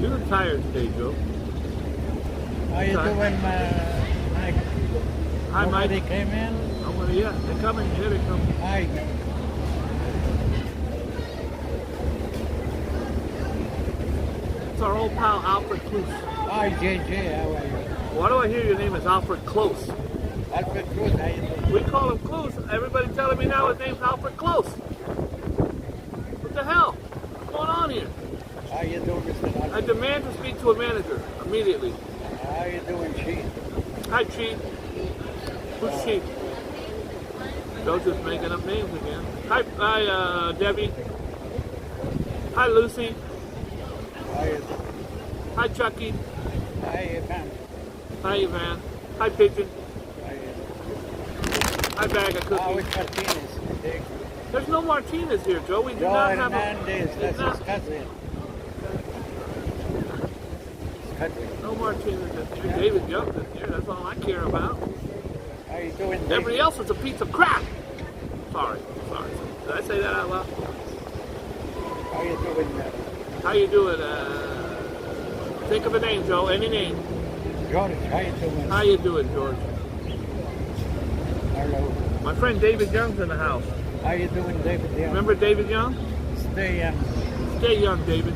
You look tired today, Joe. How you doing, Mike? Hi, Mike. Nobody came in? Nobody yet. They're coming. Here they come. Hi. It's our old pal, Alfred Close. Hi, JJ. How are you? Why do I hear your name is Alfred Close? Alfred Cruz, how you doing? We call him Close. Everybody telling me now his name's Alfred Close. What the hell? What's going on here? How you doing, Mr. I Alfred? demand to speak to a manager immediately. How you doing, Chief? Hi, Chief. Who's Chief? Joe's just making up names again. Hi, Debbie. Hi, Lucy. How you doing? Hi, Chucky. Hi, Ivan. Hi, Ivan. Hi, Pigeon. How you doing? Hi, Bag of Oh, Cookies. it's Martinez. There's no Martinez here, Joe. We do Joe not have a... Hernandez, that's not- his cousin. His cousin. No Martinez is here. David Young is here. That's all I care about. How you doing, Dave? Everybody else is a piece of crap. Sorry. Did I say that out loud? How you doing, How you doing? Think of a name, Joe. Any name. George? How you doing? How you doing, George? Hello. My friend David Young's in the house. How you doing, David? Yeah. Remember David Young? Stay Stay young, David.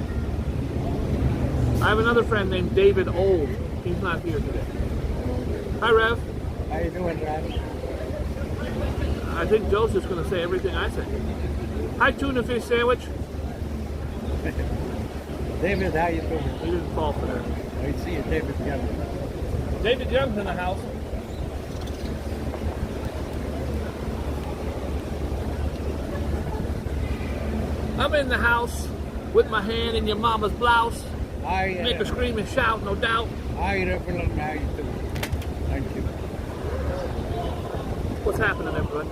I have another friend named David Old. He's not here today. Hi, Rev. How you doing, Rad? I think Joe's just going to say everything I say. Hi, tuna fish sandwich. David, how you doing? He didn't fall for that. I see you, David Young. David Young's in the house. I'm in the house with my hand in your mama's blouse. Hi, Make her scream and shout, no doubt. hi, Reverend. How you doing? Thank you. What's happening, everybody?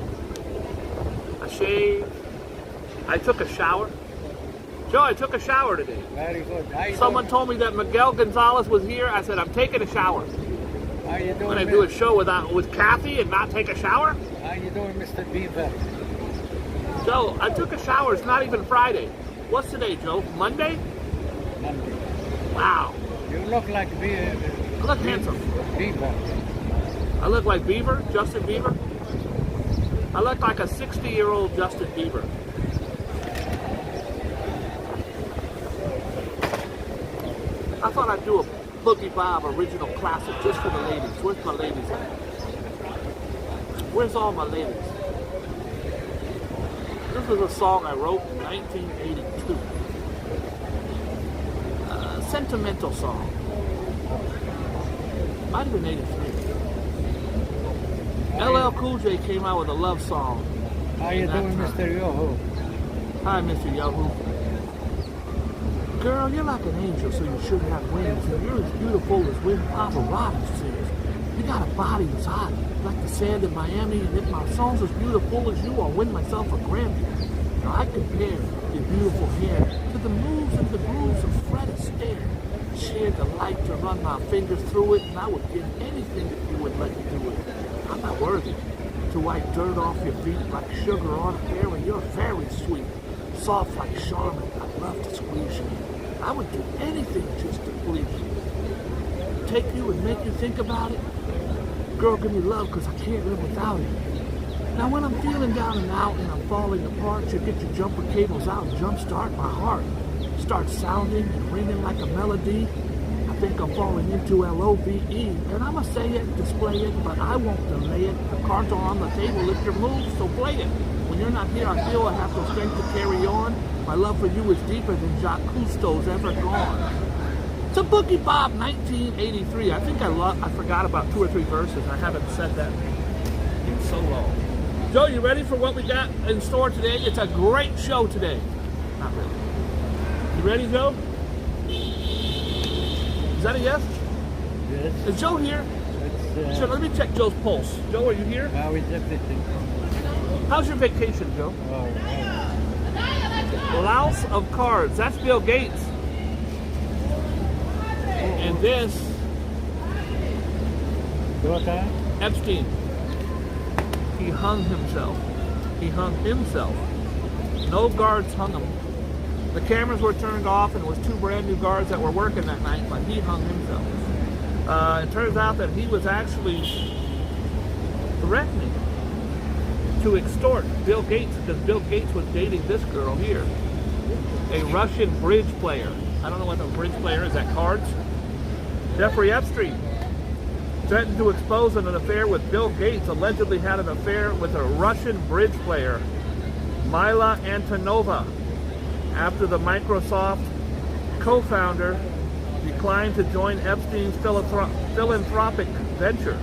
I shaved. I took a shower. Joe, I took a shower today. Very good. How you Someone doing? told me that Miguel Gonzalez was here. I said, I'm taking a shower. How you doing, When I do a show with Kathy and not take a shower? How you doing, Mr. Beaver? Joe, I took a shower. It's not even Friday. What's today, Joe? Monday? Monday. Wow. You look like Beaver. I look handsome. Beaver. I look like Bieber, Justin Bieber. I look like a 60-year-old Justin Bieber. I thought I'd do a Boogie Bob original classic just for the ladies. Where's my ladies at? Where's all my ladies? This is a song I wrote in 1982. A sentimental song. Might have been 83. LL Cool J came out with a love song. How you doing, Mr. Yoho? Hi, Mr. Yahoo. Girl, you're like an angel, so you should have wings. And you're as beautiful as when Pavarotti sings. You got a body that's hot, like the sand in Miami. And if my song's as beautiful as you, I'll win myself a Grammy. Now I compare your beautiful hair to the moves and the grooves of Fred Astaire. Shared the light to run my fingers through it, and I would give anything if you would let me do it. I'm not worthy to wipe dirt off your feet like sugar on hair, and you're very sweet, soft like Charlotte. I'd love to squeeze you. I would do anything just to please you. Take you and make you think about it. Girl, give me love, cause I can't live without it. Now when I'm feeling down and out and I'm falling apart, you get your jumper cables out and jumpstart my heart. Start sounding and ringing like a melody. I think I'm falling into L-O-V-E. And I'ma say it, display it, but I won't delay it. The cards are on the table if you're moved, so play it. When you're not here, I feel I have the strength to carry on. My love for you is deeper than Jacques Cousteau's ever gone. It's a Boogie Bob 1983. I think I forgot about 2 or 3 verses. I haven't said that in so long. Joe, you ready for what we got in store today? It's a great show today. Not really. You ready, Joe? Is that a yes? Yes. Is Joe here? Sure, let me check Joe's pulse. Joe, are you here? How is everything? How's your vacation, Joe? Oh, Louse of cards. That's Bill Gates. And this, daughter? Epstein. He hung himself. He hung himself. No guards hung him. The cameras were turned off, and it was 2 brand new guards that were working that night, but he hung himself. It turns out that he was actually threatening to extort Bill Gates, because Bill Gates was dating this girl here, a Russian bridge player. I don't know what a bridge player is, at cards? Jeffrey Epstein threatened to expose an affair with Bill Gates, allegedly had an affair with a Russian bridge player, Mila Antonova, after the Microsoft co-founder declined to join Epstein's philanthropic venture.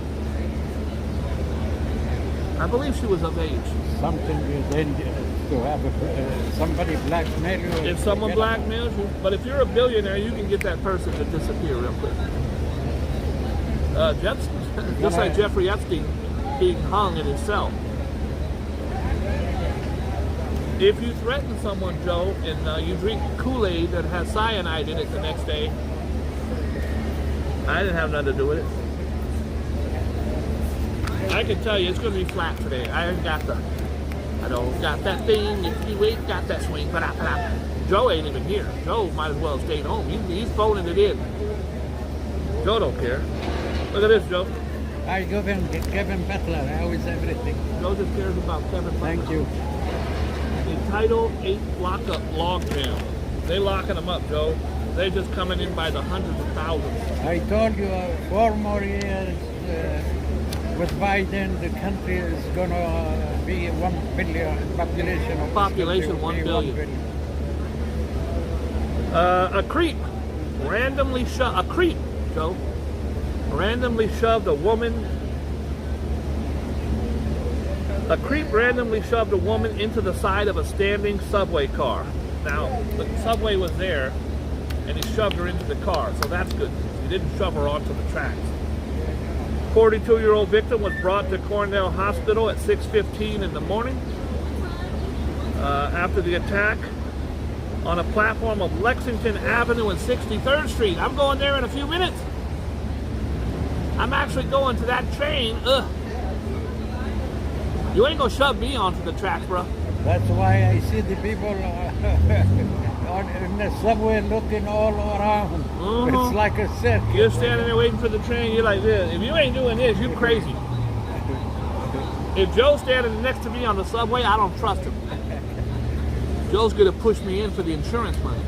I believe she was of age. Something then to have somebody blackmail you. If someone blackmails you, but if you're a billionaire, you can get that person to disappear real quick. Just like Jeffrey Epstein being hung in his cell. If you threaten someone, Joe, and you drink Kool-Aid that has cyanide in it the next day, I didn't have nothing to do with it. I can tell you it's going to be flat today. I ain't got that thing. If you ain't got that swing, but Joe ain't even here. Joe might as well have stayed home. He's phoning it in. Joe don't care. Look at this, Joe. I give him Butler. I always everything. Joe just cares about Kevin Butler. Thank you. The Title 8 lockup log jam. They locking them up, Joe. They're just coming in by the hundreds of thousands. I told you 4 more years with Biden, the country is going to be 1 billion population. Of Population 1 billion. A creep randomly shoved a woman. A creep randomly shoved a woman into the side of a standing subway car. Now, the subway was there, and he shoved her into the car, so that's good. He didn't shove her onto the tracks. 42-year-old victim was brought to Cornell Hospital at 6:15 in the morning after the attack on a platform of Lexington Avenue and 63rd Street. I'm going there in a few minutes. I'm actually going to that train. Ugh. You ain't gonna shove me onto the tracks, bro. That's why I see the people in the subway looking all around. It's like a set. You're standing there waiting for the train, you're like this. If you ain't doing this, you crazy. If Joe's standing next to me on the subway, I don't trust him. Joe's gonna push me in for the insurance money.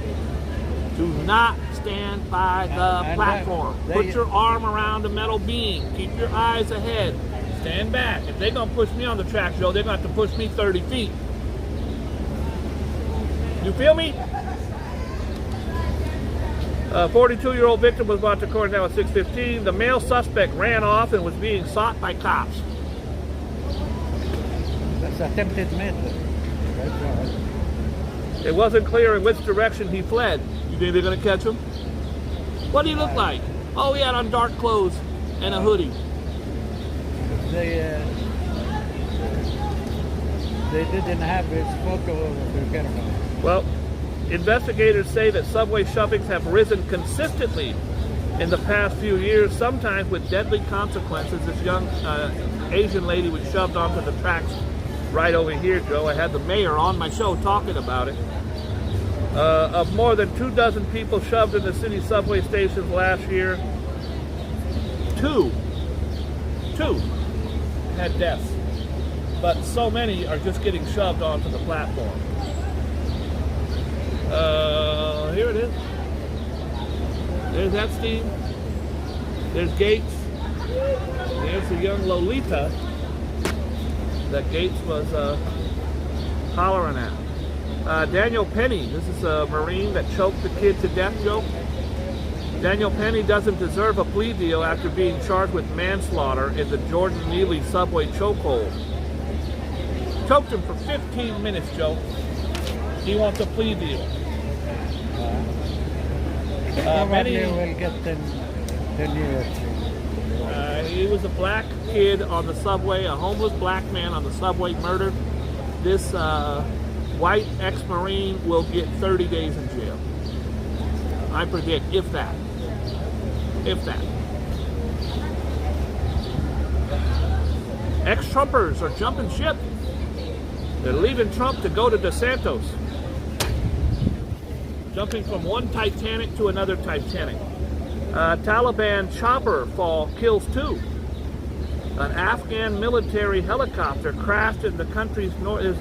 Do not stand by the platform. Put your arm around the metal beam. Keep your eyes ahead. Stand back. If they're gonna push me on the track, Joe, they're gonna have to push me 30 feet. You feel me? 42-year-old victim was brought to court now at 6:15. The male suspect ran off and was being sought by cops. That's attempted murder. It wasn't clear in which direction he fled. You think they're gonna catch him? What do you look like? Oh, he had on dark clothes and a hoodie. They didn't have his photo to get him. Well, investigators say that subway shovings have risen consistently in the past few years, sometimes with deadly consequences. This young Asian lady was shoved onto the tracks right over here, Joe. I had the mayor on my show talking about it. Of more than 24 people shoved in the city subway stations last year, two had deaths, but so many are just getting shoved onto the platform. Here it is. There's Epstein. There's Gates. There's the young Lolita that Gates was hollering at. Daniel Penny, this is a Marine that choked the kid to death, Joe. Daniel Penny doesn't deserve a plea deal after being charged with manslaughter in the Jordan Neely subway chokehold. Choked him for 15 minutes, Joe. He wants a plea deal. Penny will get 10 years. He was a black kid on the subway, a homeless black man on the subway murdered. This white ex-Marine will get 30 days in jail. I predict, if that. If that. Ex-Trumpers are jumping ship. They're leaving Trump to go to DeSantis. Jumping from one Titanic to another Titanic. Taliban chopper fall kills 2. An Afghan military helicopter crashed in the country's north. Is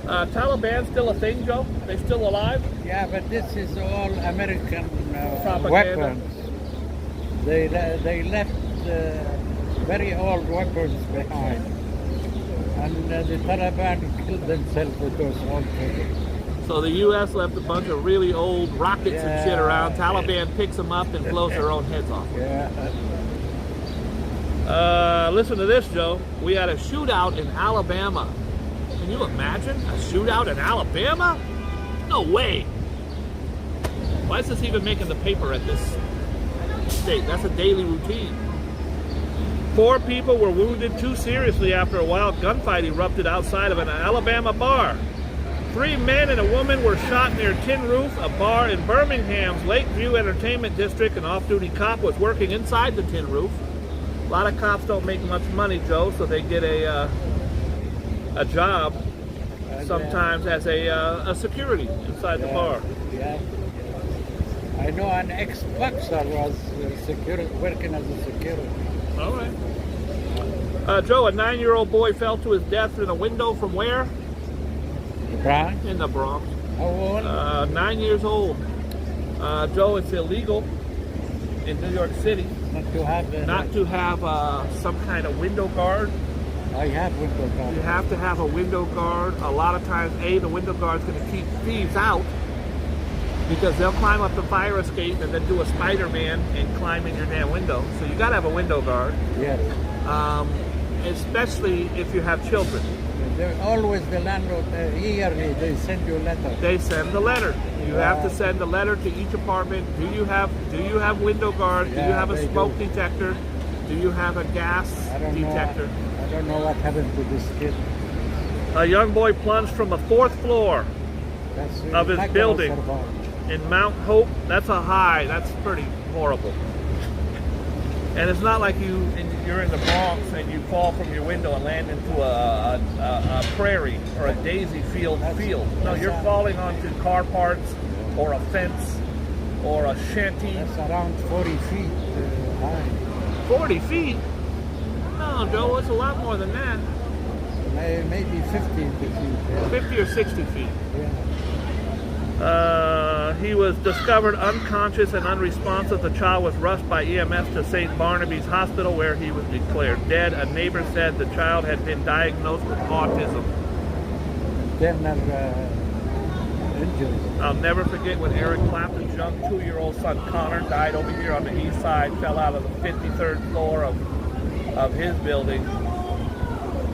Taliban still a thing, Joe? They still alive? Yeah, but this is all American Propaganda. weapons. They left very old weapons behind. And the Taliban killed themselves with those old weapons. So the U.S. left a bunch of really old rockets and shit around. Taliban picks them up and blows their own heads off. Yeah. Listen to this, Joe. We had a shootout in Alabama. Can you imagine a shootout in Alabama? No way. Why is this even making the paper at this state? That's a daily routine. 4 people were wounded too seriously after a wild gunfight erupted outside of an Alabama bar. 3 men and a woman were shot near Tin Roof, a bar in Birmingham's Lakeview Entertainment District. An off-duty cop was working inside the Tin Roof. A lot of cops don't make much money, Joe, so they get a job sometimes as a security inside the bar. Yeah. I know an ex-boxer was working as a security. All right. Joe, a 9-year-old boy fell to his death in a window from where? The Bronx? In the Bronx. How old? 9 years old. Joe, it's illegal in New York City not to have some kind of window guard. I have window guard. You have to have a window guard. A lot of times, the window guard's going to keep thieves out because they'll climb up the fire escape and then do a Spider-Man and climb in your damn window. So you got to have a window guard. Yes. Especially if you have children. They're always the landlord, yearly, they send you a letter. They send a letter. You have to send a letter to each apartment. Do you have window guard? Do you have a smoke detector? Do you have a gas detector? I don't know what happened to this kid. A young boy plunged from a 4th floor of his building in Mount Hope. That's a high. That's pretty horrible. And it's not like you're in the Bronx and you fall from your window and land into a prairie or a daisy field. No, you're falling onto car parts or a fence or a shanty. That's around 40 feet high. 40 feet? No, Joe, it's a lot more than that. Maybe 50 feet. Yeah. 50 or 60 feet. Yeah. He was discovered unconscious and unresponsive. The child was rushed by EMS to St. Barnaby's Hospital, where he was declared dead. A neighbor said the child had been diagnosed with autism. Injuries. I'll never forget when Eric Clapton's young 2-year-old son Connor died over here on the east side, fell out of the 53rd floor of his building.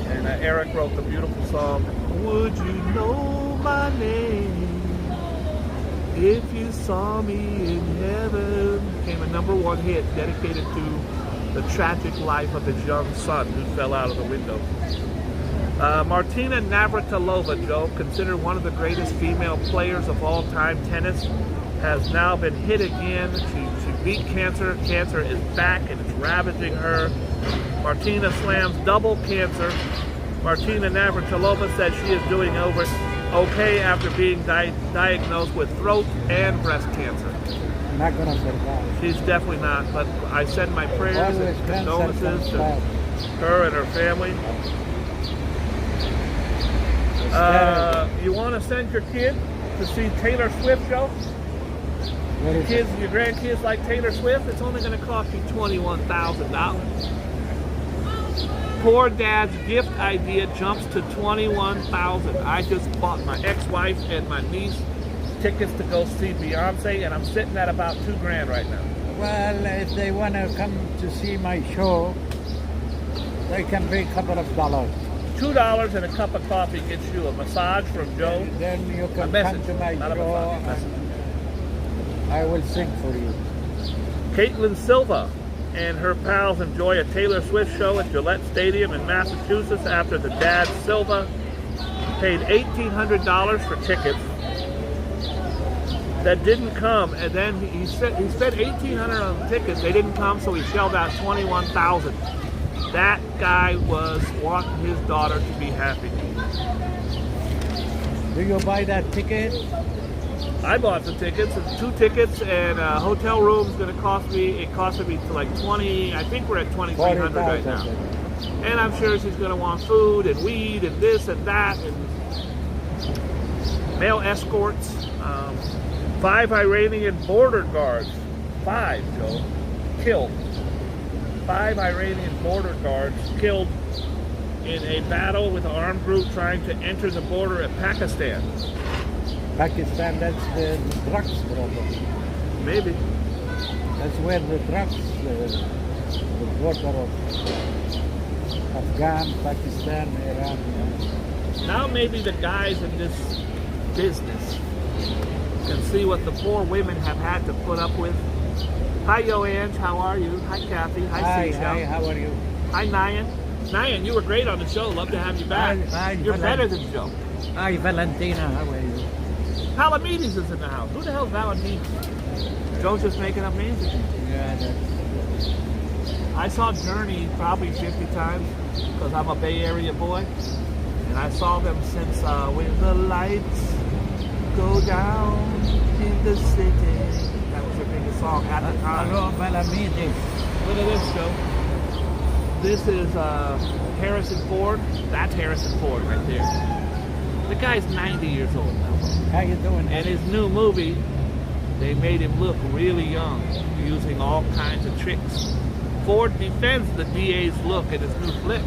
And Eric wrote the beautiful song, "Would you know my name if you saw me in heaven?" Became a #1 hit dedicated to the tragic life of his young son who fell out of the window. Martina Navratilova, Joe, considered one of the greatest female players of all time, tennis, has now been hit again. She beat cancer. Cancer is back and it's ravaging her. Martina slams double cancer. Martina Navratilova said she is doing okay after being diagnosed with throat and breast cancer. Not going to survive. She's definitely not, but I send my prayers and condolences to her and her family. You want to send your kid to see Taylor Swift, Joe? Your grandkids like Taylor Swift? It's only going to cost you $21,000. Poor dad's gift idea jumps to $21,000. I just bought my ex-wife and my niece tickets to go see Beyonce, and I'm sitting at about $2,000 right now. Well, if they want to come to see my show, they can pay a couple of dollars. $2 and a cup of coffee gets you a massage from Joe. Then you can come to my show and I will sing for you. Caitlin Silva and her pals enjoy a Taylor Swift show at Gillette Stadium in Massachusetts after the dad, Silva, paid $1,800 for tickets that didn't come, and then he spent $1,800 on the tickets. They didn't come, so he shelled out $21,000. That guy was wanting his daughter to be happy. Do you buy that ticket? I bought the tickets. It's 2 tickets and a hotel room is going to cost me. It costed me to like 20. I think we're at 2,300 right now. And I'm sure she's going to want food and weed and this and that and male escorts. 5 Iranian border guards. 5, Joe. Killed. 5 Iranian border guards killed in a battle with an armed group trying to enter the border at Pakistan. Pakistan, that's the drugs problem. Maybe. That's where the drugs, the border of Afghan, Pakistan, Iran. Now maybe the guys in this business can see what the poor women have had to put up with. Hi, Yoange, how are you? Hi, Kathy. Hi, how are you? Hi, Nyan. Nyan, you were great on the show. Love to have you back. Hi, You're better than Joe. Hi, Valentina. How are you? Palamides is in the house. Who the hell's Valentine? Joe's just making up names again. Yeah, I saw Journey probably 50 times because I'm a Bay Area boy. And I saw them since When the Lights Go Down in the City. That was their biggest song at the time. Hello, Valamidi. Look at this, Joe. This is Harrison Ford. That's Harrison Ford right there. The guy's 90 years old now. How you doing? And his new movie, they made him look really young, using all kinds of tricks. Ford defends the DA's look in his new flick.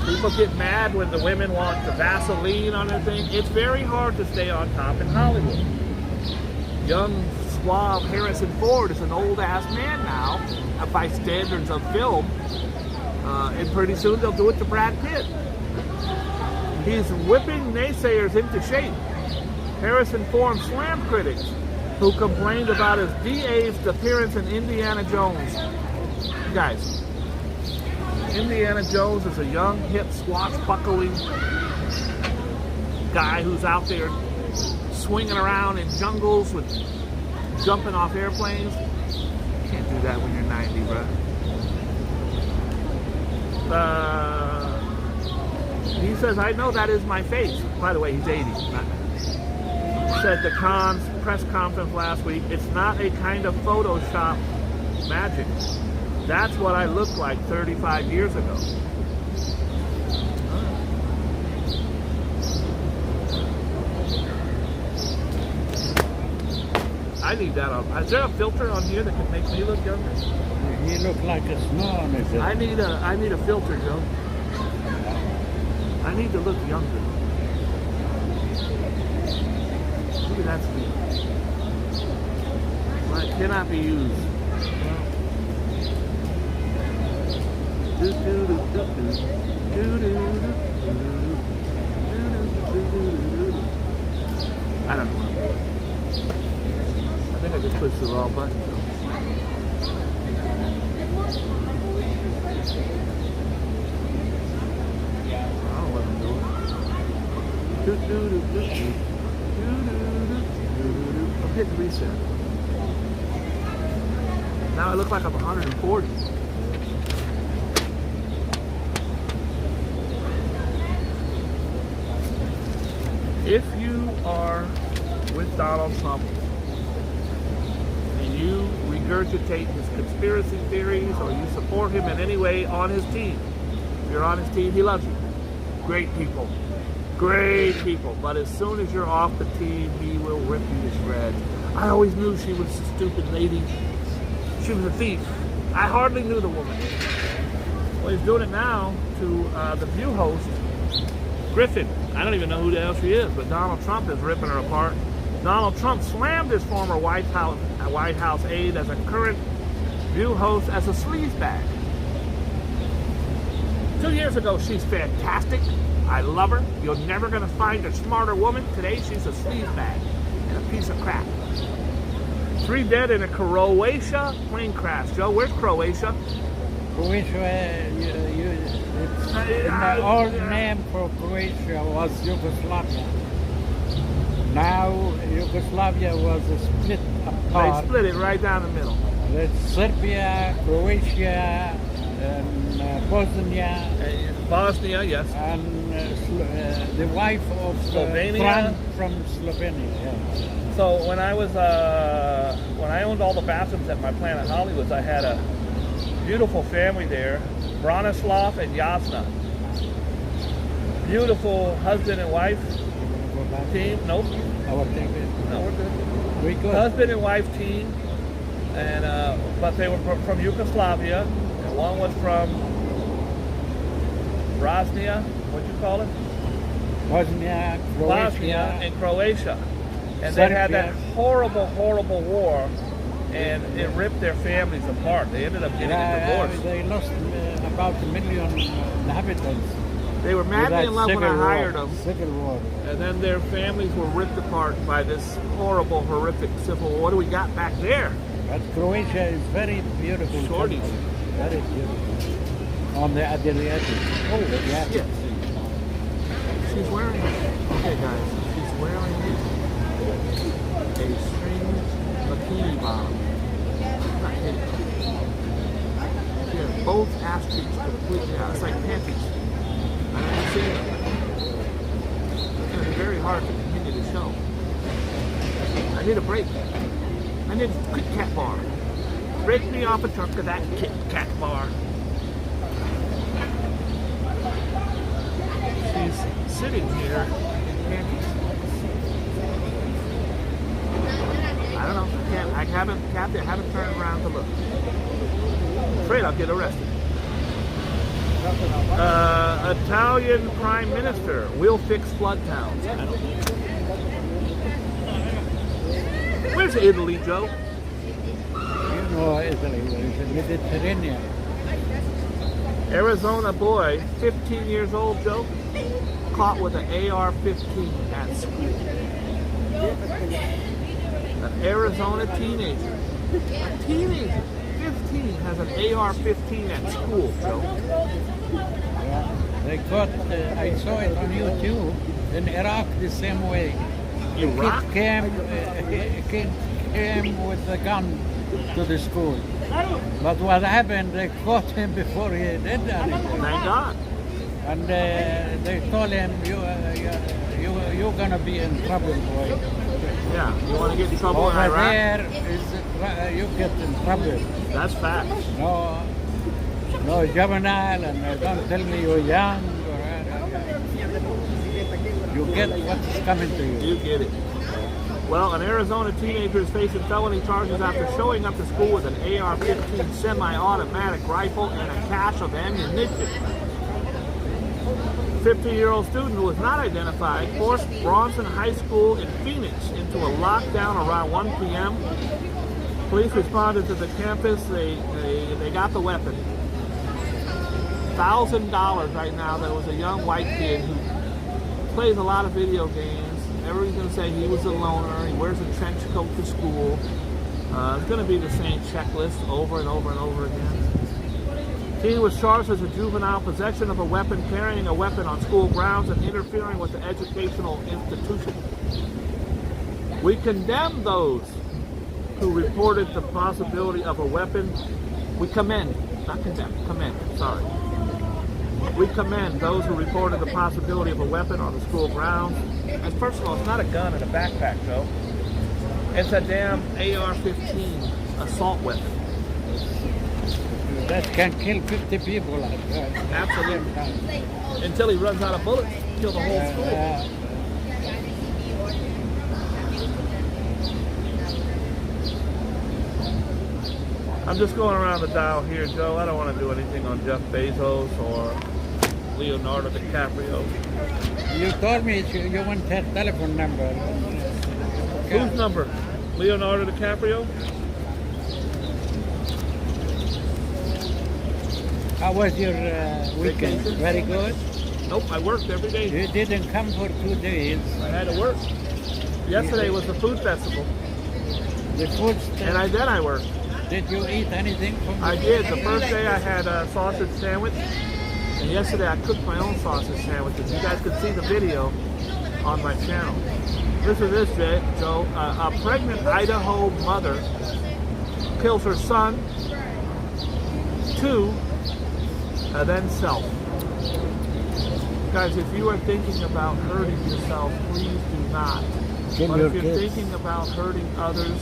People get mad when the women want the Vaseline on their thing. It's very hard to stay on top in Hollywood. Young, suave Harrison Ford is an old-ass man now, by standards of film. And pretty soon they'll do it to Brad Pitt. He's whipping naysayers into shape. Harrison Ford slammed critics who complained about his de-aged appearance in Indiana Jones. Guys, Indiana Jones is a young, hip, swashbuckling guy who's out there swinging around in jungles with jumping off airplanes. You can't do that when you're 90, bro. He says, I know that is my face. By the way, he's 80. Said the press conference last week, it's not a kind of Photoshop magic. That's what I looked like 35 years ago. I need that on. Is there a filter on here that can make me look younger? You look like a swan, is it? I need a filter, Joe. I need to look younger. Look at that speed. Well, it cannot be used. I don't know. I think I just pushed the wrong button. I'll let them do it. I'm hitting reset. Now I look like I'm 140. If you are with Donald Trump and you regurgitate his conspiracy theories or you support him in any way on his team, if you're on his team, he loves you. Great people. Great people. But as soon as you're off the team, he will rip you to shreds. I always knew she was a stupid lady. She was a thief. I hardly knew the woman. Well, he's doing it now to the View host, Griffin. I don't even know who the hell she is, but Donald Trump is ripping her apart. Donald Trump slammed his former White House aide as a current View host as a sleazebag. 2 years ago, she's fantastic. I love her. You're never going to find a smarter woman. Today, she's a sleazebag and a piece of crap. 3 dead in a Croatia plane crash. Joe, where's Croatia? Croatia, the old name for Croatia was Yugoslavia. Now Yugoslavia was split apart. They split it right down the middle. It's Serbia, Croatia, and Bosnia. Bosnia, yes. And the wife of Slovenia. from Slovenia. Yeah. So when I was when I owned all the bathrooms at my plant at Hollywood, I had a beautiful family there, Bronislav and Yasna. Beautiful husband and wife Go back. team. Nope. Our thing is No, we're good. we good. Husband and wife team, and but they were from Yugoslavia, and one was from Bosnia. What you call it? Bosnia, Bosnia Croatia, and Croatia, and they had that Serbia. horrible war, and it ripped their families apart. They ended up getting a divorce. They lost about 1 million inhabitants. They were madly in love when I hired them, Civil war. and then their families were ripped apart by this horrible, horrific civil war. What do we got back there? But Croatia is very beautiful. Shorties. country. Very beautiful. On the Adriatic. Oh, the Adriatic shit. Sea. She's wearing, okay guys, she's wearing a string bikini bottom. Not kidding. She has both ass cheeks completely out. It's like panties. I haven't seen them. It's going to be very hard to continue the show. I need a break. I need a Kit Kat bar. Break me off a chunk of that Kit Kat bar. She's sitting here in panties. I don't know. I haven't turned around to look. I'm afraid I'll get arrested. Italian Prime Minister will fix flood towns. I don't know. Where's Italy, Joe? You know Italy, it's the Mediterranean. Arizona boy, 15 years old, Joe, caught with an AR-15 at school. An Arizona teenager. A teenager, 15, has an AR-15 at school, Joe. Yeah. They caught, I saw it on YouTube, in Iraq the same way. Iraq? The kid came with a gun to the school. But what happened, they caught him before he did anything. Thank God. And they told him, you're going to be in trouble, boy. Yeah, you want to get in trouble in Over Iraq? there, you get in trouble. That's facts. No juvenile, and don't tell me you're young. You get what's coming to you. You get it. Well, an Arizona teenager is facing felony charges after showing up to school with an AR-15 semi-automatic rifle and a cache of ammunition. 50-year-old student who was not identified forced Bronson High School in Phoenix into a lockdown around 1 p.m. Police responded to the campus. They got the weapon. $1,000 right now. There was a young white kid who plays a lot of video games. Everybody's going to say he was a loner. He wears a trench coat to school. It's going to be the same checklist over and over and over again. He was charged as a juvenile, possession of a weapon, carrying a weapon on school grounds, and interfering with the educational institution. We condemn those who reported the possibility of a weapon. We commend, not condemn, commend, sorry. We commend those who reported the possibility of a weapon on the school grounds. And first of all, it's not a gun in a backpack, though. It's a damn AR-15 assault weapon. That can kill 50 people. Absolutely. Until he runs out of bullets, kill the whole school. I'm just going around the dial here, Joe. I don't want to do anything on Jeff Bezos or Leonardo DiCaprio. You told me you want her telephone number. Whose number? Leonardo DiCaprio? How was your weekend? Vacation? Very good. Nope, I worked every day. You didn't come for 2 days. I had to work. Yesterday was the food festival, The food and then I worked. Did you eat anything from the I did. The first day I had a sausage sandwich, and yesterday I cooked my own sausage sandwiches. You guys could see the video on my channel. Listen to this, Joe. A pregnant Idaho mother kills her son, 2, and then self. Guys, if you are thinking about hurting yourself, please do not. Kill But your if you're kids. thinking about hurting others,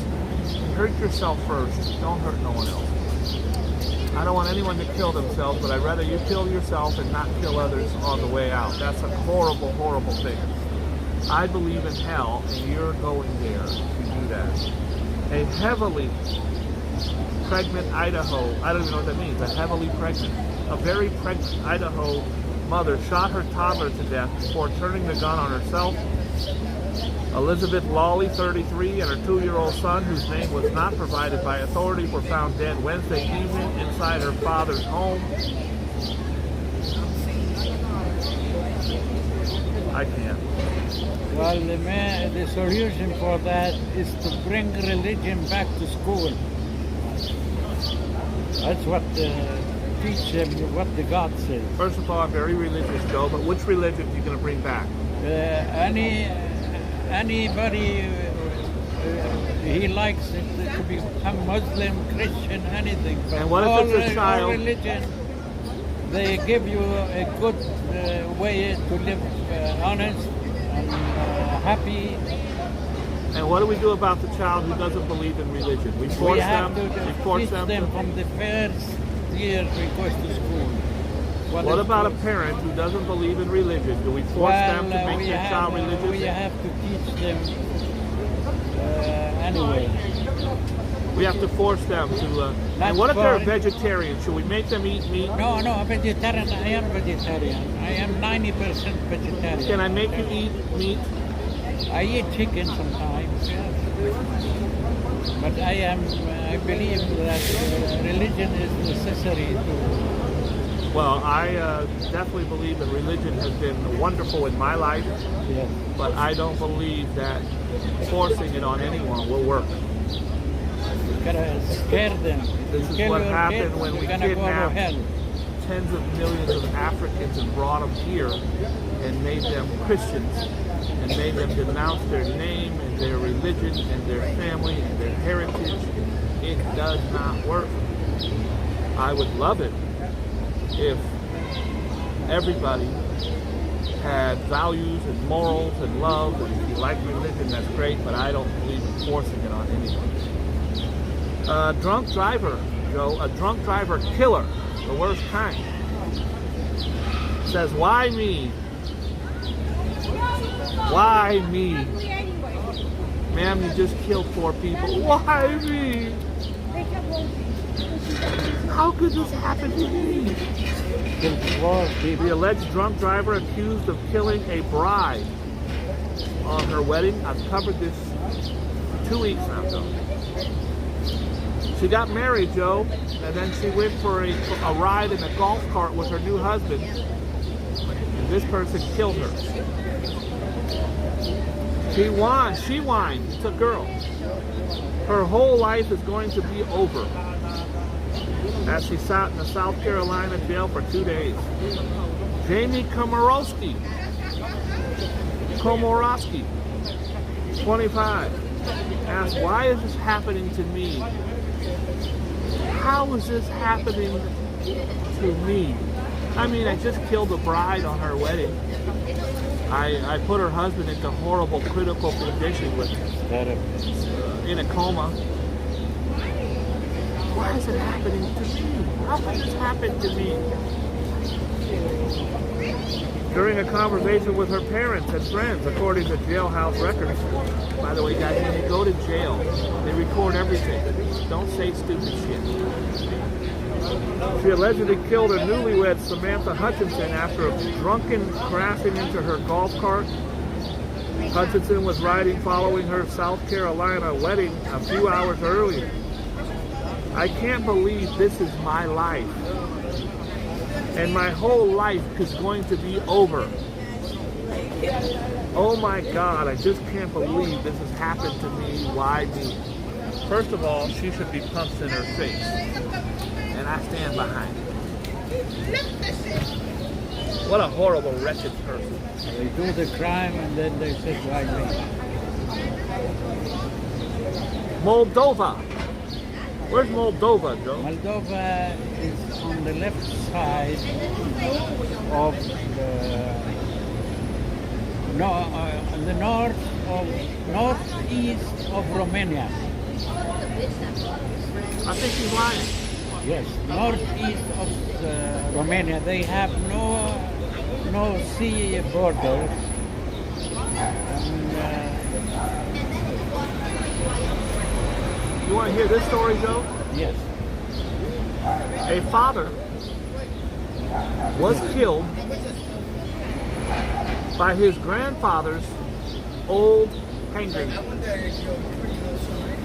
hurt yourself first. Don't hurt no one else. I don't want anyone to kill themselves, but I'd rather you kill yourself and not kill others on the way out. That's a horrible, horrible thing. I believe in hell, and you're going there if you do that. A heavily pregnant Idaho, I don't even know what that means, a heavily pregnant, a very pregnant Idaho mother shot her toddler to death before turning the gun on herself. Elizabeth Lawley, 33, and her 2-year-old son, whose name was not provided by authorities, were found dead Wednesday evening inside her father's home. I can't. Well, the solution for that is to bring religion back to school. That's what teach them what the God says. First of all, I'm very religious, Joe, but which religion are you going to bring back? Anybody he likes it to become Muslim, Christian, anything. But And what if it's a child? all religion, they give you a good way to live honest and happy. And what do we do about the child who doesn't believe in religion? We We force have them. to We force teach them. them from the first year we go to school. What about a parent who doesn't believe in religion? Do we force them to make their child we religious? have to teach them anyway. We have to force them to. And what if they're vegetarian? Should we make them eat meat? No, vegetarian. I am vegetarian. I am 90% vegetarian. Can I make you eat meat? I eat chicken sometimes, yes. But I believe that religion is necessary to. Well, I definitely believe that religion has been wonderful in my life, Yes. but I don't believe that forcing it on anyone will work. You gotta scare them. This is Kill what your happened kids, when we you're gonna go to kidnapped hell. tens of millions of Africans and brought them here and made them Christians and made them denounce their name and their religion and their family and their heritage. It does not work. I would love it if everybody had values and morals and love, and if you like religion, that's great, but I don't believe in forcing it on anyone. Drunk driver, Joe, a drunk driver killer, the worst kind, says, why me? Why me? Ma'am, you just killed 4 people. Why me? How could this happen to me? The alleged drunk driver accused of killing a bride on her wedding. I've covered this 2 weeks now, Joe. She got married, Joe, and then she went for a ride in a golf cart with her new husband. And this person killed her. She whined. It's a girl. Her whole life is going to be over as she sat in a South Carolina jail for 2 days. Jamie Komorowski, 25, asked, why is this happening to me? How is this happening to me? I mean, I just killed a bride on her wedding. I put her husband into horrible critical condition with in a coma. Why is it happening to me? How could this happen to me? During a conversation with her parents and friends, according to jailhouse records. By the way, guys, when you go to jail, they record everything. Don't say stupid shit. She allegedly killed her newlywed Samantha Hutchinson after a drunken crashing into her golf cart. Hutchinson was riding following her South Carolina wedding a few hours earlier. I can't believe this is my life. And my whole life is going to be over. Oh my God, I just can't believe this has happened to me. Why me? First of all, she should be punched in her face. And I stand behind it. What a horrible, wretched person. They do the crime and then they say, why me? Moldova. Where's Moldova, Joe? Moldova is on the left side of No, the northeast of Romania. I think he's lying. Yes, northeast of Romania. They have no sea borders. You want to hear this story, Joe? Yes. A father was killed by his grandfather's old hand grenade.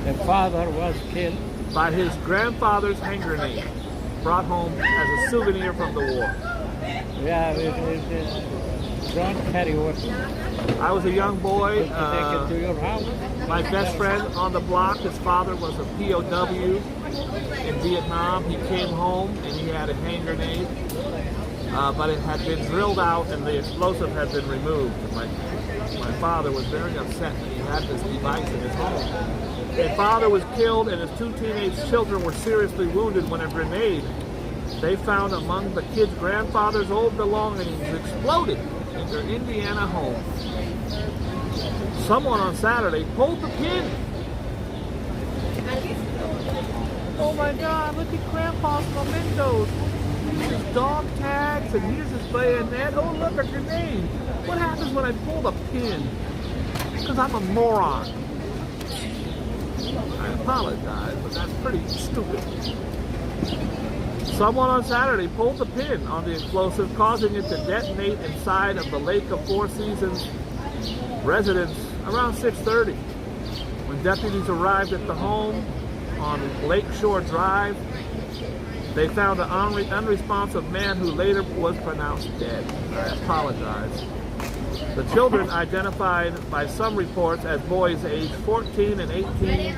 The father was killed. By his grandfather's hand grenade, brought home as a souvenir from the war. Yeah, don't carry what. I was a young boy. Take it to your house. My best friend on the block, his father was a POW in Vietnam. He came home and he had a hand grenade, but it had been drilled out and the explosive had been removed. My father was very upset that he had this device in his home. His father was killed and his two teenage children were seriously wounded when a grenade they found among the kid's grandfather's old belongings exploded in their Indiana home. Someone on Saturday pulled the pin. Oh my God, look at Grandpa's mementos. His dog tags and here's his bayonet. Oh look, a grenade. What happens when I pull the pin? Because I'm a moron. I apologize, but that's pretty stupid. Someone on Saturday pulled the pin on the explosive, causing it to detonate inside of the Lake of Four Seasons residence around 6:30. When deputies arrived at the home on Lakeshore Drive, they found an unresponsive man who later was pronounced dead. I apologize. The children, identified by some reports as boys aged 14 and 18,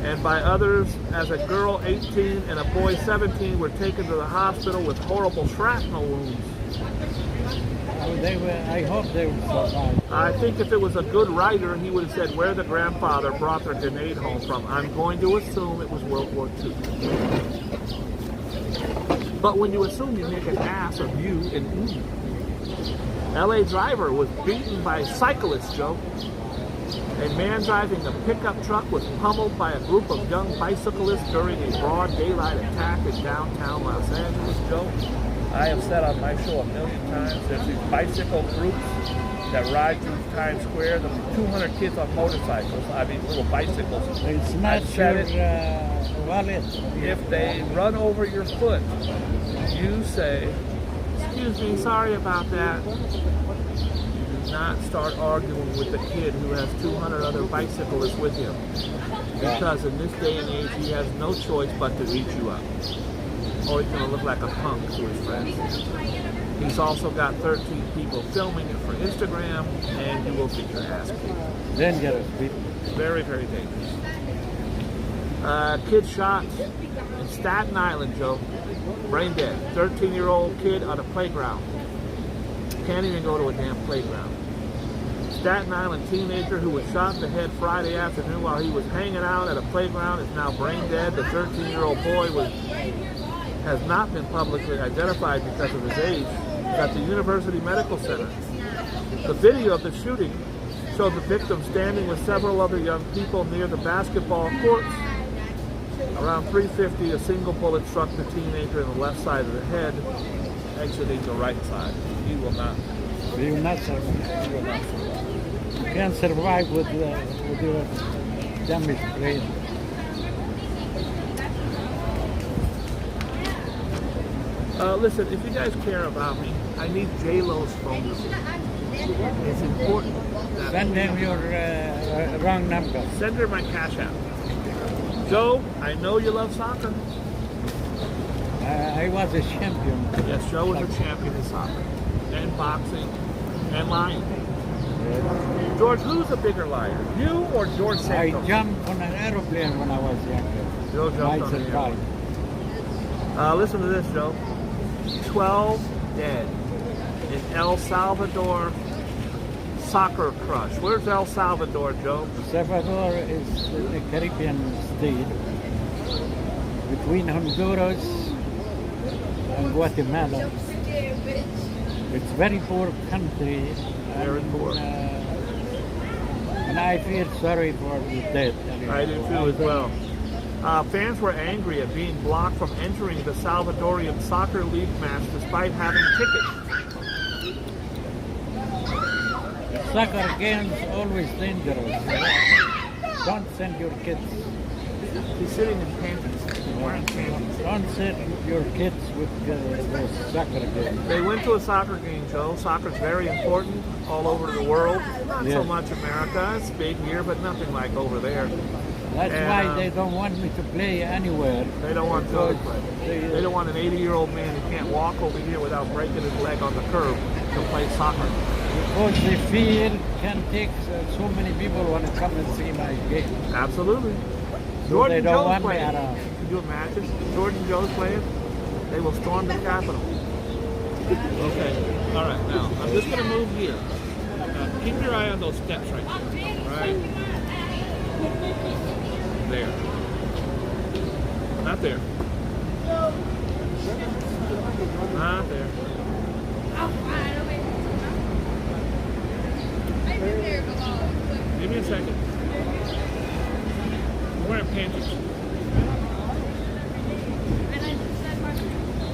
and by others as a girl 18 and a boy 17, were taken to the hospital with horrible shrapnel wounds. I hope they will survive. I think if it was a good writer, he would have said where the grandfather brought their grenade home from. I'm going to assume it was World War II. But when you assume, you make an ass of you and me. LA driver was beaten by cyclists, Joe. A man driving a pickup truck was pummeled by a group of young bicyclists during a broad daylight attack in downtown Los Angeles, Joe. I have said on my show a million times, there's these bicycle groups that ride through Times Square. There's 200 kids on motorcycles, little bicycles. They snatch your wallet. If they run over your foot, you say, excuse me, sorry about that. You do not start arguing with the kid who has 200 other bicyclists with him. Because in this day and age, he has no choice but to beat you up. Or he's going to look like a punk to his friends. He's also got 13 people filming it for Instagram, and you will get your ass kicked. Dangerous people. Very, very dangerous. Kid shot in Staten Island, Joe. Brain dead. 13-year-old kid on a playground. Can't even go to a damn playground. Staten Island teenager who was shot in the head Friday afternoon while he was hanging out at a playground is now brain dead. The 13-year-old boy has not been publicly identified because of his age. He's at the University Medical Center. The video of the shooting showed the victim standing with several other young people near the basketball courts. Around 3:50, a single bullet struck the teenager in the left side of the head, exiting the right side. He will not. You will not survive. He will not survive. You can't survive with your damaged brain. Listen, if you guys care about me, I need J-Lo's phone number. It's important. Send them your wrong number. Send her my cash app. Joe, I know you love soccer. I was a champion. Yes, Joe was a champion in soccer, and boxing, and lying. George, who's a bigger liar, you or George Santos? I jumped on an aeroplane when I was younger. Joe jumped on the airplane. Listen to this, Joe. 12 dead in El Salvador soccer crush. Where's El Salvador, Joe? Salvador is the Caribbean state between Honduras and Guatemala. It's very poor country. Very poor. And I feel sorry for the dead. I do too as well. Fans were angry at being blocked from entering the Salvadorian soccer league match despite having tickets. Soccer games always dangerous. Don't send your kids. He's sitting in panties. He's wearing panties. Don't send your kids with those soccer games. They went to a soccer game, Joe. Soccer's very important all over the world. Not so Yes. much America. It's big here, but nothing like over there. That's And, why they don't want me to play anywhere. They don't want Joe to Because play. They don't want an 80-year-old man who can't walk over here without breaking his leg on the curb to play soccer. Because they feel can take so many people want to come and see my game. Absolutely. So Jordan they don't Joe's want me playing. around. Can you imagine? Jordan Joe's playing. They will storm the Capitol. Okay. All right. Now I'm just going to move here. Keep your eye on those steps right there. Right there. Not there. Not there. Give me a second. I'm wearing panties.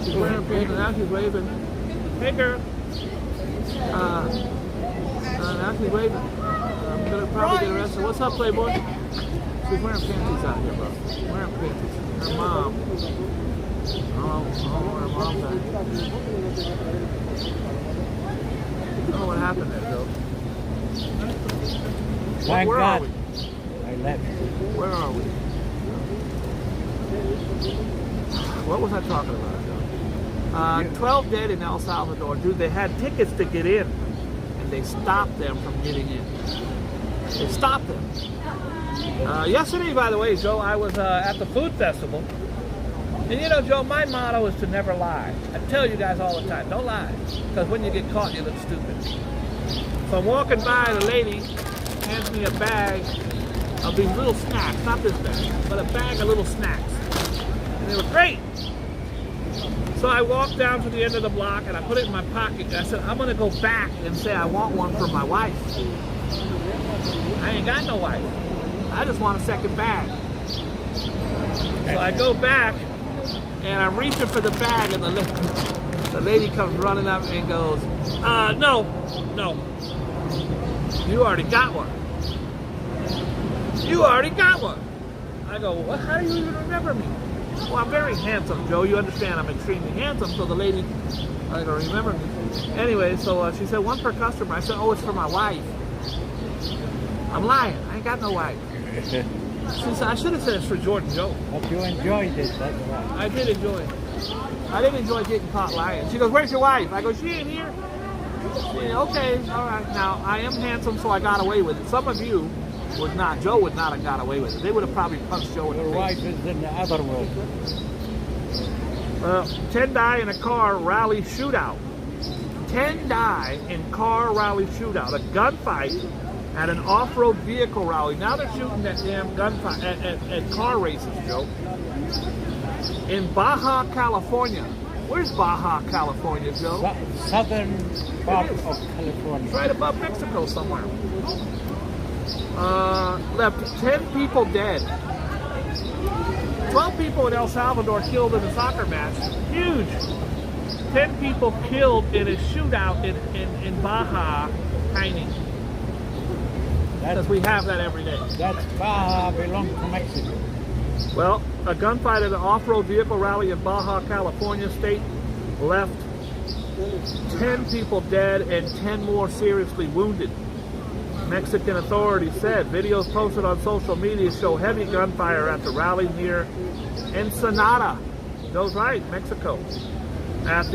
She's wearing panties. Now she's waving. Hey, girl. Now she's waving. I'm gonna probably get arrested. What's up, Playboy? She's wearing panties out here, bro. Wearing panties. Her mom. Oh, her mom's out here. I don't know what happened there, Joe. Thank Where God are we? I left. Where are we? What was I talking about, Joe? 12 dead in El Salvador. Dude, they had tickets to get in, and they stopped them from getting in. They stopped them. Yesterday, by the way, Joe, I was at the food festival. And you know, Joe, my motto is to never lie. I tell you guys all the time, don't lie. Because when you get caught, you look stupid. So I'm walking by, and a lady hands me a bag of these little snacks. Not this bag, but a bag of little snacks. And they were great. So I walked down to the end of the block, and I put it in my pocket. And I said, I'm going to go back and say I want one for my wife. I ain't got no wife. I just want a second bag. So I go back, and I'm reaching for the bag, and the lady comes running up and goes, no. You already got one. You already got one. I go, well, how do you even remember me? Well, I'm very handsome, Joe. You understand I'm extremely handsome, so the lady, I don't remember me. Anyway, so she said, one per customer. I said, oh, it's for my wife. I'm lying. I ain't got no wife. She said, I should have said it's for Jordan Joe. But you enjoyed it, that's why. I did enjoy it. I didn't enjoy getting caught lying. She goes, where's your wife? I go, she ain't here. She, okay, all right. Now, I am handsome, so I got away with it. Some of you would not. Joe would not have got away with it. They would have probably punched Joe in the Your face. wife is in the other world. 10 die in a car rally shootout. 10 die in car rally shootout. A gunfight at an off-road vehicle rally. Now they're shooting that damn gunfight at car races, Joe. In Baja, California. Where's Baja, California, Joe? Southern part of California. It's right above Mexico somewhere. Left 10 people dead. 12 people in El Salvador killed in a soccer match. Huge. 10 people killed in a shootout in Baja, tiny. Because we have that every day. That's Baja belongs to Mexico. Well, a gunfight at an off-road vehicle rally in Baja, California state left 10 people dead and 10 more seriously wounded. Mexican authorities said videos posted on social media show heavy gunfire at the rally near Ensenada. Joe's right, Mexico. At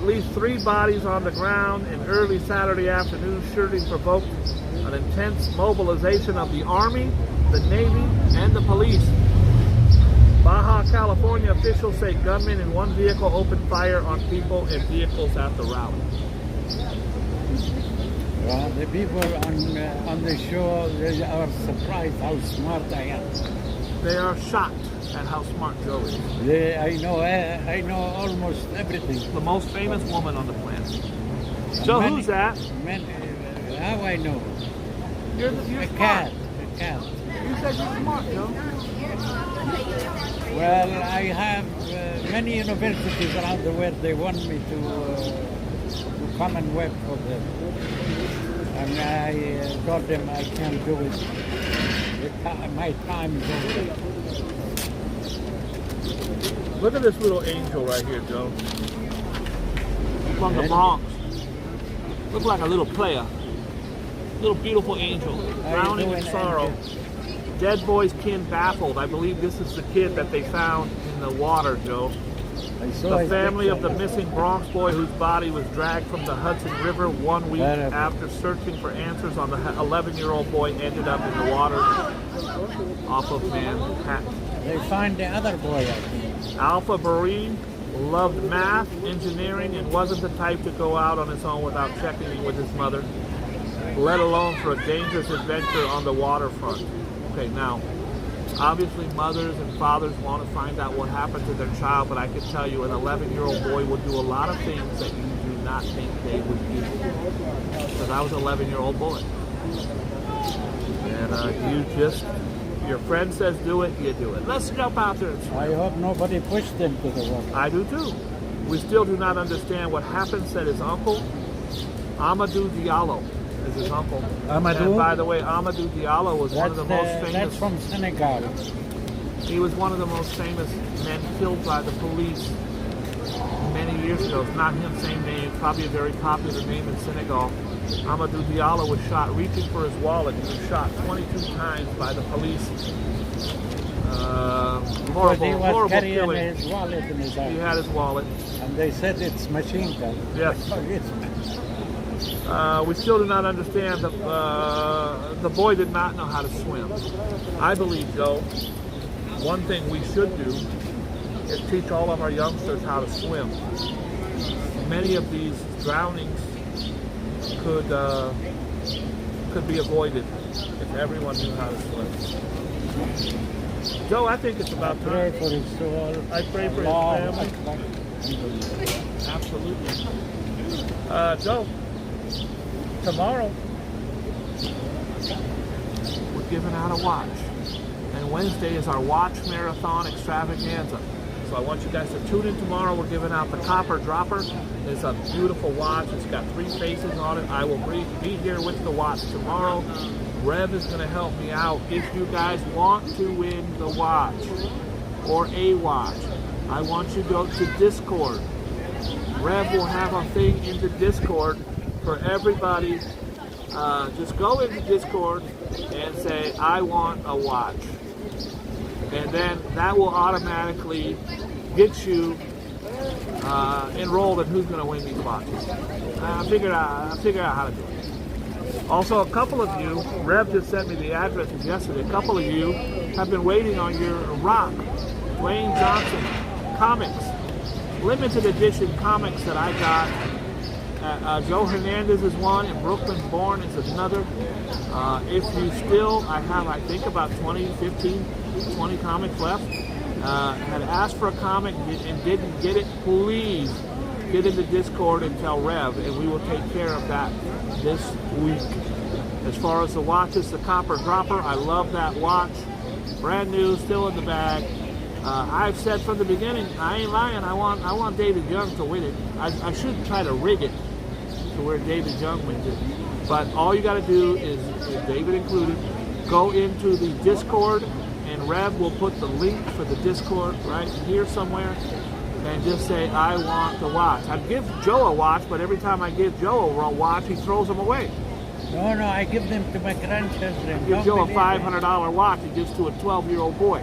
least 3 bodies on the ground in early Saturday afternoon shooting provoked an intense mobilization of the Army, the Navy, and the police. Baja California officials say gunmen in one vehicle opened fire on people and vehicles at the rally. Well, the people on the show, they are surprised how smart I am. They are shocked at how smart Joe is. I know almost everything. The most famous woman on the planet. Joe, Many- who's that? How I know? You're A smart. cat. A cat. You said you're smart, Joe. Well, I have many universities around the world. They want me to come and work for them. And I told them I can't do it. My time is over. Look at this little angel right here, Joe. From the Bronx. Look like a little player. Little beautiful angel. Drowning in doing, sorrow. Angel? Dead boy's kin baffled. I believe this is the kid that they found in the water, Joe. I saw The his family of the picture. missing Bronx boy whose body was dragged from the Hudson River 1 week Terrible. after searching for answers on the 11-year-old boy ended up in the water off of Manhattan. They find the other boy, I think. Alpha Barine loved math, engineering, and wasn't the type to go out on his own without checking in with his mother, let alone for a dangerous adventure on the waterfront. Okay, now, obviously mothers and fathers want to find out what happened to their child, but I can tell you an 11-year-old boy would do a lot of things that you do not think they would do. Because I was an 11-year-old boy. And your friend says do it, you do it. Let's jump out there and swim. I hope nobody pushed them to the water. I do too. We still do not understand what happened, said his uncle. Amadou Diallo is his uncle. Amadou? And by the way, Amadou Diallo was one of the most That's famous. from Senegal. He was one of the most famous men killed by the police many years ago. It's not him, same name, probably a very popular name in Senegal. Amadou Diallo was shot reaching for his wallet. He was shot 22 times by the police. Because he Horrible, was horrible carrying killing. his wallet in his He hand. had his wallet. And they said it's machine gun. Yes. Oh, yes. We still do not understand. The boy did not know how to swim. I believe, though, one thing we should do is teach all of our youngsters how to swim. Many of these drownings could be avoided if everyone knew how to swim. Joe, I think it's about Pray time. for his soul. I pray for his Allah family. Akbar. Absolutely. Joe, tomorrow we're giving out a watch. And Wednesday is our watch marathon extravaganza. So I want you guys to tune in tomorrow. We're giving out the Copper Dropper. It's a beautiful watch. It's got 3 faces on it. I will be here with the watch tomorrow. Rev is going to help me out. If you guys want to win the watch or a watch, I want you to go to Discord. Rev will have a thing in the Discord for everybody. Just go into Discord and say, I want a watch. And then that will automatically get you enrolled in who's going to win these watches. Figure out how to do it. Also, a couple of you, Rev just sent me the addresses yesterday, a couple of you have been waiting on your Rock, Dwayne Johnson comics, limited edition comics that I got. Joe Hernandez is one, and Brooklyn Born is another. If you still, I have, I think, about 20 comics left. Had asked for a comic and didn't get it, please get into Discord and tell Rev, and we will take care of that this week. As far as the watches, the Copper Dropper, I love that watch. Brand new, still in the bag. I've said from the beginning, I ain't lying, I want David Young to win it. I should try to rig it to where David Young wins it. But all you got to do is, David included, go into the Discord, and Rev will put the link for the Discord right here somewhere, and just say, I want the watch. I'd give Joe a watch, but every time I give Joe a watch, he throws them away. No, I give them to my grandchildren. Give Don't Joe a believe me. $500 watch he gives to a 12-year-old boy,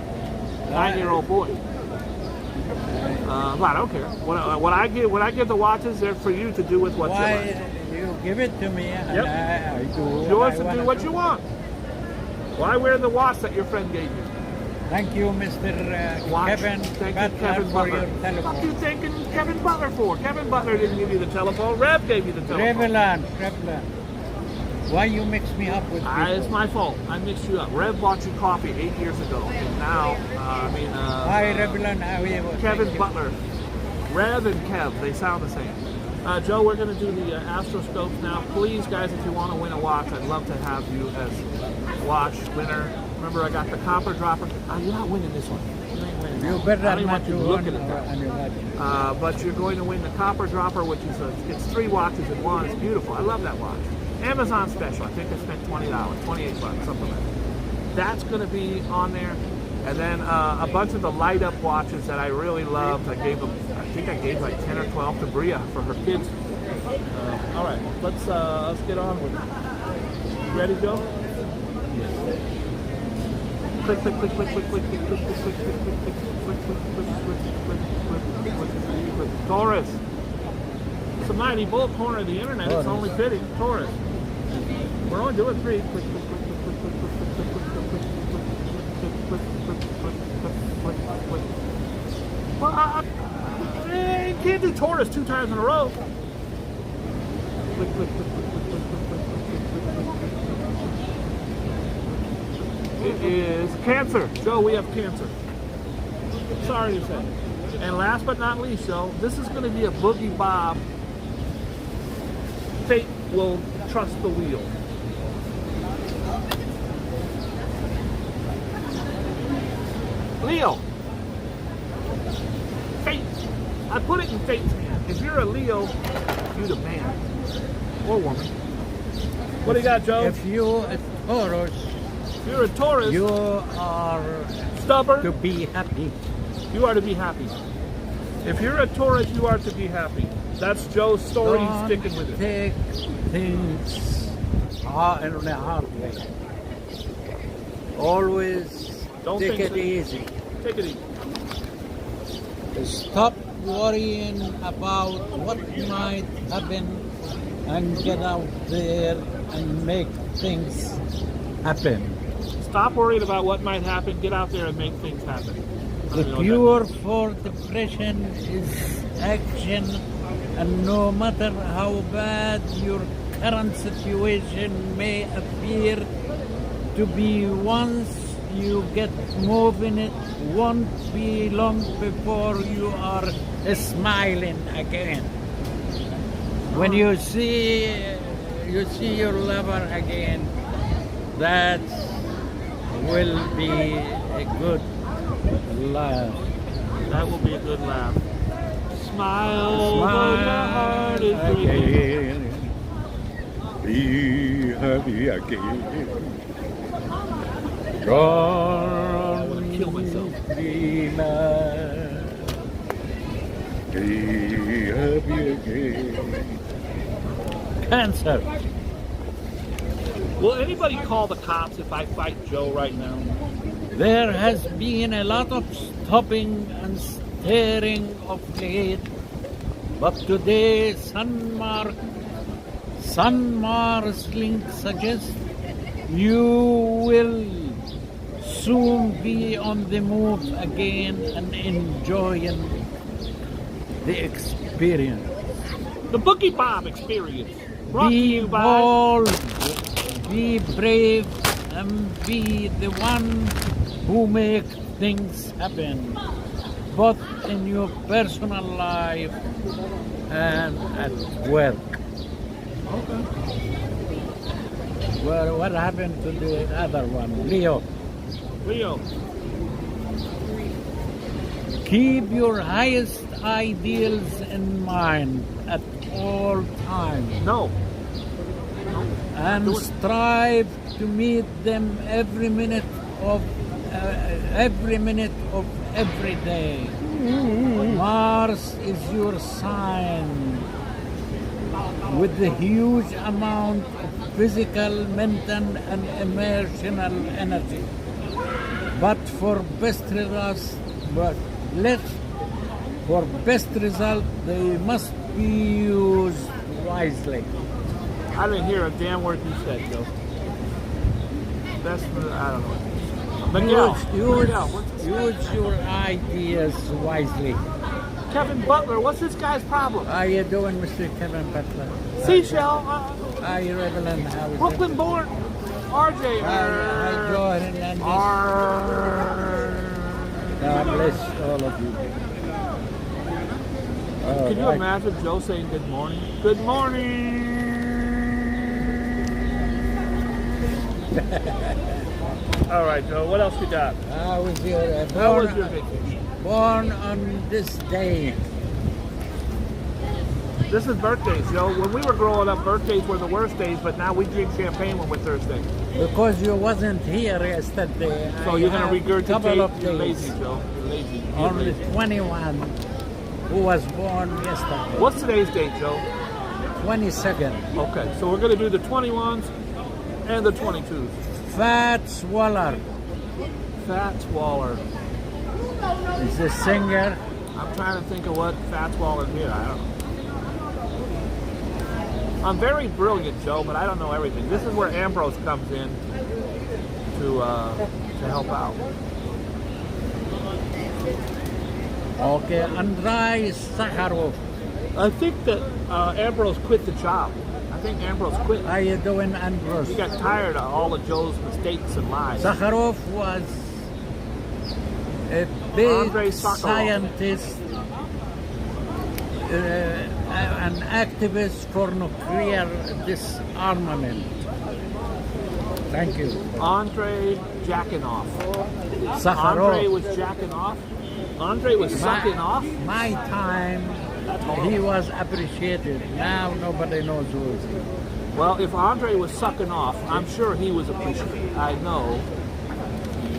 9-year-old boy. But I don't care. What I give the watches, they're for you to do with what you like. Why you give it to me and Yep. I do Yours I to wanna do what you want. Why wear the watch that your friend gave you? Thank you, Mr. Watch. Kevin Thank you, Butler, Kevin for Butler. your What you telephone. thinking Kevin Butler for? Kevin Butler didn't give you the telephone. Rev gave you the telephone. Revlon. Why you mix me up with people? It's my fault. I mixed you up. Rev bought you coffee 8 years ago, and now, Hi, Revlon. How are you? Kevin Butler. Rev and Kev, they sound the same. Joe, we're going to do the astroscopes now. Please, guys, if you want to win a watch, I'd love to have you as watch winner. Remember, I got the copper dropper. You're not winning this one. You ain't winning. You better I don't even not want you do looking one at that. on your watch. But you're going to win the copper dropper, which is it's 3 watches in one. It's beautiful. I love that watch. Amazon special. I think I spent $20, $28, something like that. That's going to be on there. And then a bunch of the light up watches that I really loved. I think I gave like 10 or 12 to Bria for her kids. All right, let's get on with it. You ready, Joe? Yes. Click, click, click, click, click, click, click, click, click, click, click, click, click, click. Taurus. It's a mighty bull corner of the internet. It's only fitting. Taurus. We're only doing 3. Click, click, click, click, click, click, click, click, click, click, click, click. Well, you can't do Taurus 2 times in a row. Click, click, click, click, click, click, click, click, click, click. It is Cancer. Joe, we have Cancer. Sorry to say. And last but not least, Joe, this is going to be a Boogie Bob. Fate will trust the wheel. Leo. Fate. I put it in Fate's hand. If you're a Leo, you're the man. Or woman. What do you got, Joe? If you're a Taurus, If you're a Taurus, you are stubborn. to be happy. You are to be happy. If you're a Taurus, you are to be happy. That's Joe's story. He's sticking with it. Take things in a hard way. Always Don't take think it so. easy. Take it easy. Stop worrying about what might happen and get out there and make things happen. Stop worrying about what might happen. Get out there and make things happen. I The don't know cure for depression is action, and no matter how bad your current situation may appear to be, once you get moving, it won't be long before you are smiling again. When you see your lover again, that will be a good laugh. That will be a good laugh. Smile, though your heart is breaking. Again. Be happy again. I'm gonna kill myself. Be happy again. Cancer. Will anybody call the cops if I fight Joe right now? There has been a lot of stopping and staring of late, but today Sun Mars link suggests you will soon be on the move again and enjoying the experience. The Boogie Bob experience. Brought to Be you by bold, be brave, and be the one who make things happen, both in your personal life and at work. Okay. Well, what happened to the other one, Leo? Leo. Keep your highest ideals in mind at all times. No. And strive to meet them every minute of every day. Mars is your sign with the huge amount of physical, mental, and emotional energy. But for best results, they must be used wisely. I didn't hear a damn word you said, Joe. That's I don't know. Miguel. Use your ideas wisely. Kevin Butler. What's this guy's problem? How you doing, Mr. Kevin Butler? Seashell. How you Evelyn? How is Brooklyn it? born. RJ. Hi, Jordan and God bless all of you. Can you imagine Joe saying good morning? Good morning! All right, Joe, what else you got? How was your How was your vacation? born on this day? This is birthdays, Joe. When we were growing up, birthdays were the worst days, but now we drink champagne when we're Thursday. Because you wasn't here yesterday. So you're going to couple of regurgitate? days. You're lazy, Joe. You're lazy. You're Only lazy. 21 who was born yesterday. What's today's date, Joe? 22nd. Okay, so we're going to do the 21s and the 22s. Fats Waller Fats Waller. is a singer. I'm trying to think of what Fats Waller's here. I don't know. I'm very brilliant, Joe, but I don't know everything. This is where Ambrose comes in to help out. Okay, Andrei Sakharov. I think that Ambrose quit the job. I think Ambrose quit. How you doing, Andros? He got tired of all of Joe's mistakes and lies. Sakharov was a big Andrei Sakharov. scientist, an activist for nuclear disarmament. Thank you. Andre jacking off. Sakharov. Andre was jacking off. Andre was sucking off. My time, he was appreciated. Now nobody knows who is he. Well, if Andre was sucking off, I'm sure he was appreciated. I know he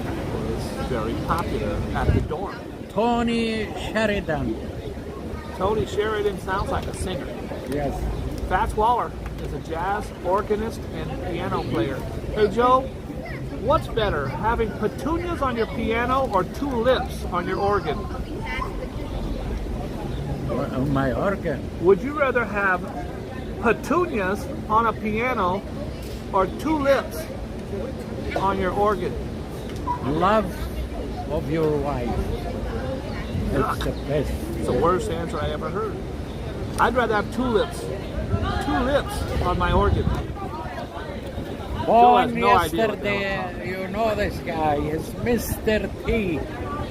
was very popular at the dorm. Tony Sheridan. Tony Sheridan sounds like a singer. Yes. Fats Waller is a jazz organist and piano player. Hey, Joe, what's better, having petunias on your piano or two lips on your organ? My organ. Would you rather have petunias on a piano or two lips on your organ? Love of your wife. It's the best. It's the worst answer I ever heard. I'd rather have two lips on my organ. Born no idea what yesterday, you know this guy is Mr. T.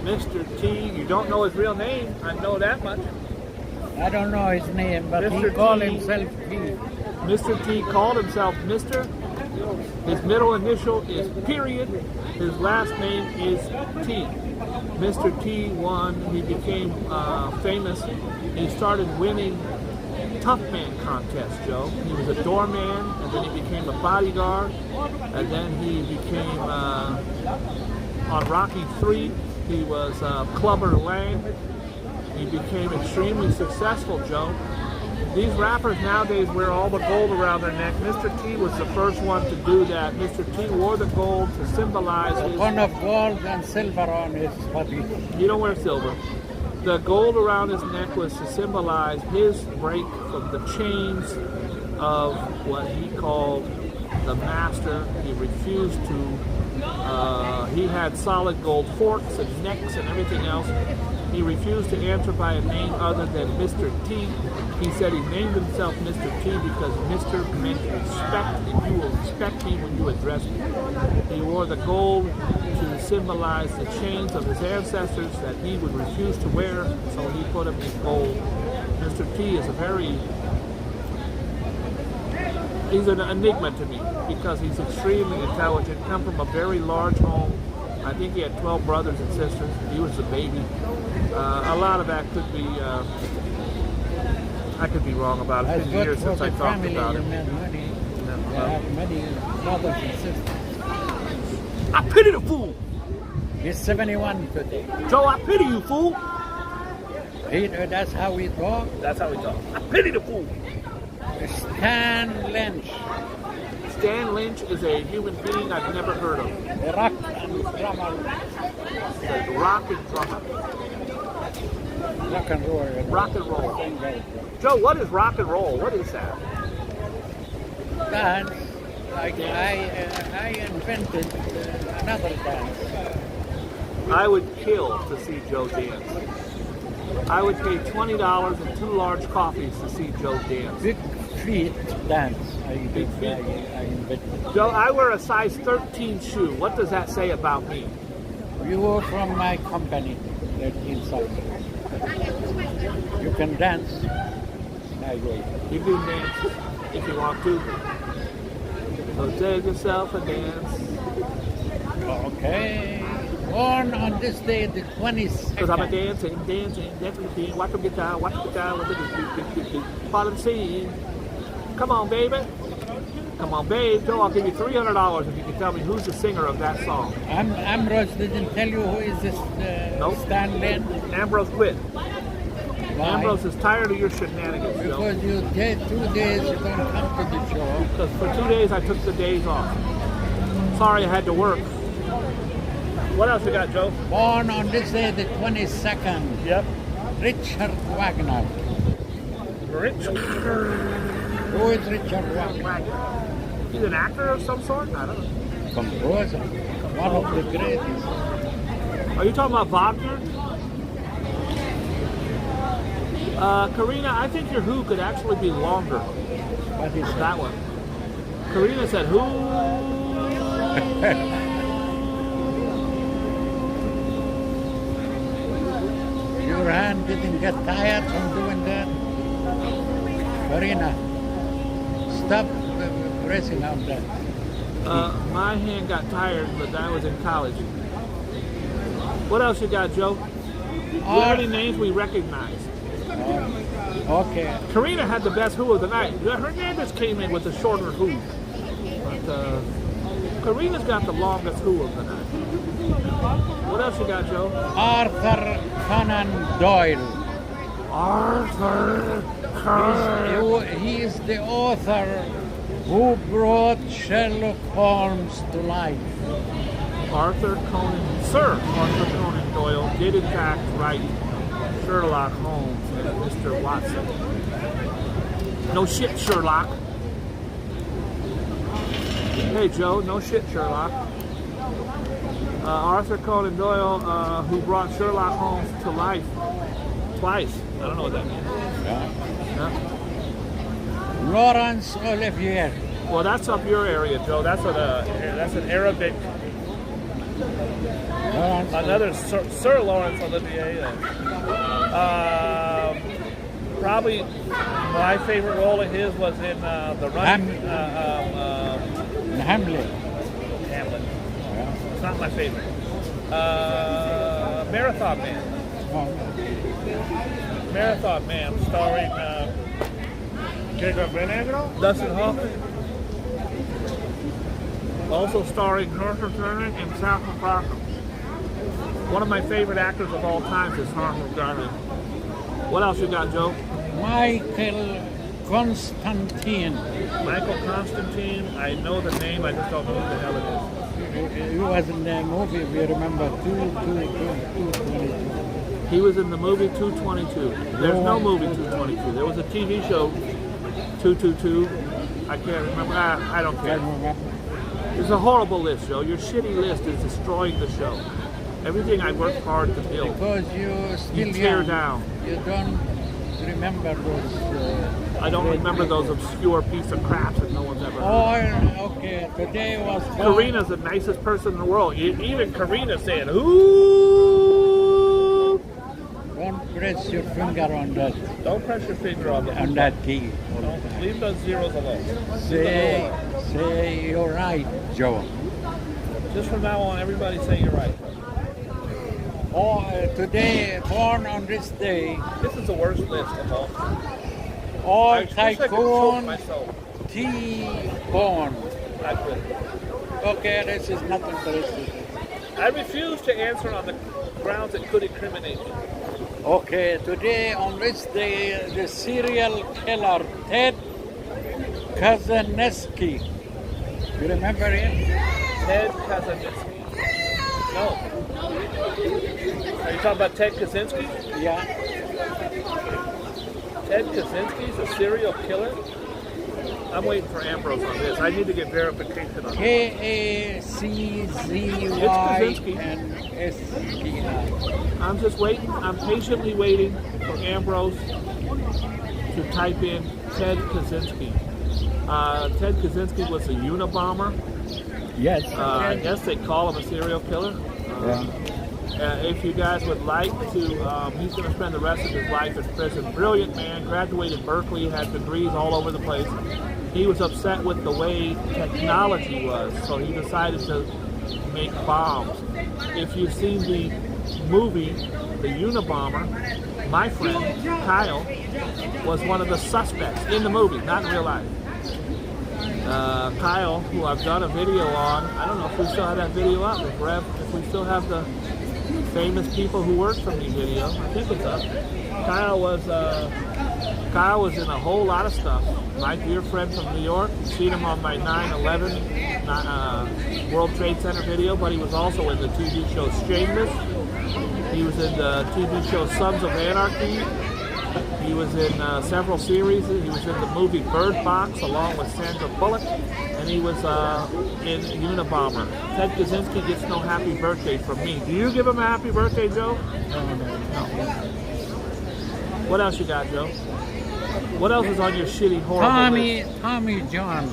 Mr. T, you don't know his real name. I know that much. I don't know his name, but he Mr. called T. himself T. Mr. T called himself Mr. His middle initial is period. His last name is T. Mr. T won. He became famous. He started winning Tough Man contests, Joe. He was a doorman, and then he became a bodyguard, and then he became on Rocky 3. He was Clubber Lang. He became extremely successful, Joe. These rappers nowadays wear all the gold around their neck. Mr. T was the first one to do that. Mr. T wore the gold to symbolize his... One of gold and silver on his body. You don't wear silver. The gold around his neck was to symbolize his break from the chains of what he called the master. He refused to... he had solid gold forks and necks and everything else. He refused to answer by a name other than Mr. T. He said he named himself Mr. T because Mr. meant respect, and you will respect me when you address me. He wore the gold to symbolize the chains of his ancestors that he would refuse to wear, so he put them in gold. Mr. T is he's an enigma to me because he's extremely intelligent, come from a very large home. I think he had 12 brothers and sisters. He was the baby. A lot of that could be, I could be wrong about it. It's been years since I talked about it. Many brothers and sisters. I pity the fool! He's 71 today. Joe, I pity you, fool! That's how we talk. That's how we talk. I pity the fool! Stan Lynch. Stan Lynch is a human being I've never heard of. Rock and drummer. Rock and drummer. Rock and roll. Rock and roll. Joe, what is rock and roll? What is that? Dance. Like I invented another dance. I would kill to see Joe dance. I would pay $20 and 2 large coffees to see Joe dance. Big feet dance. Big feet. I invented. Joe, I wear a size 13 shoe. What does that say about me? You are from my company that inside. You can dance. I go. You can dance if you want to. So take yourself a dance. Okay. Born on this day, the Because I'm a 22nd. dancing, watch the guitar, with the part and sing. Come on, baby. Come on, babe. Joe, I'll give you $300 if you can tell me who's the singer of that song. Ambrose didn't tell you who is this Nope. Stan Lynn? Ambrose quit. Why? Ambrose is tired of your shenanigans, Joe. Because you did 2 days you don't come to the show. Because for 2 days I took the days off. Sorry I had to work. What else we got, Joe? Born on this day, the 22nd. Yep. Richard Wagner. Rich. Who is Richard Wagner? He's an actor of some sort? I don't know. Composer. One of the greatest. Are you talking about Wagner? Karina, I think your who could actually be longer. What is that? That one. Karina said who? Your hand didn't get tired from doing that? Karina, stop pressing on that. My hand got tired, but I was in college. What else you got, Joe? Do you have any names we recognize? Okay. Karina had the best who of the night. Hernandez came in with a shorter who. But Karina's got the longest who of the night. What else you got, Joe? Arthur Conan Doyle. Arthur. He is the author who brought Sherlock Holmes to life. Sir Arthur Conan Doyle did in fact write Sherlock Holmes and Mr. Watson. No shit, Sherlock. Hey, Joe, no shit, Sherlock. Arthur Conan Doyle, who brought Sherlock Holmes to life twice. I don't know what that means. Yeah. Laurence Olivier. Well, that's up your area, Joe. That's an Arabic. Laurence Another Sir Lawrence Olivier. Probably my favorite role of his was in the Running. Hamlet. Hamlet. Yeah. It's not my favorite. Marathon Man. Marathon Man, starring Dustin Hoffman. Also starring Arthur Garner and South Parker. One of my favorite actors of all time is Arthur Garner. What else you got, Joe? Michael Constantine. Michael Constantine. I know the name, I just don't know who the hell it is. He was in the movie, if you remember, 222. He was in the movie 222. There's no movie 222. There was a TV show 222. I can't remember. I don't care. It's a horrible list, Joe. Your shitty list is destroying the show. Everything I worked hard to build. Because you still tear young. down. You don't remember those. I don't remember those obscure piece of craps that no one's ever heard. Oh, okay. Today was. Karina's the nicest person in the world. Even Karina said, "Ooh." Don't press your finger on that. Don't press your finger on that key. Don't leave those zeros alone. Say you're right, Joe. Just from now on, everybody say you're right. Today, born on this day, This is the worst list of all. all I wish I could choke tycoon myself. T-born. I quit. Okay, this is nothing to this. I refuse to answer on the grounds it could incriminate me. Okay, today on this day, the serial killer Ted Kaczynski. You remember him? Ted Kaczynski. No. Are you talking about Ted Kaczynski? Yeah. Ted Kaczynski's a serial killer? I'm waiting for Ambrose on this. I need to get verification on this. Kaczynski. I'm just waiting. I'm patiently waiting for Ambrose to type in Ted Kaczynski. Ted Kaczynski was a Unabomber. Yes. I guess they call him a serial killer. Yeah. If you guys would like to, he's going to spend the rest of his life in prison. Brilliant man, graduated Berkeley, had degrees all over the place. He was upset with the way technology was, so he decided to make bombs. If you've seen the movie, The Unabomber, my friend, Kyle, was one of the suspects in the movie, not in real life. Kyle, who I've done a video on, I don't know if we still have that video up, if we still have the famous people who worked for me video. I think it's up. Kyle was in a whole lot of stuff. My dear friend from New York, seen him on my 9/11 World Trade Center video, but he was also in the TV show Shameless. He was in the TV show Sons of Anarchy. He was in several series. He was in the movie Bird Box along with Sandra Bullock, and he was in Unabomber. Ted Kaczynski gets no happy birthday from me. Do you give him a happy birthday, Joe? No. What else you got, Joe? What else is on your shitty, horrible list? Tommy John.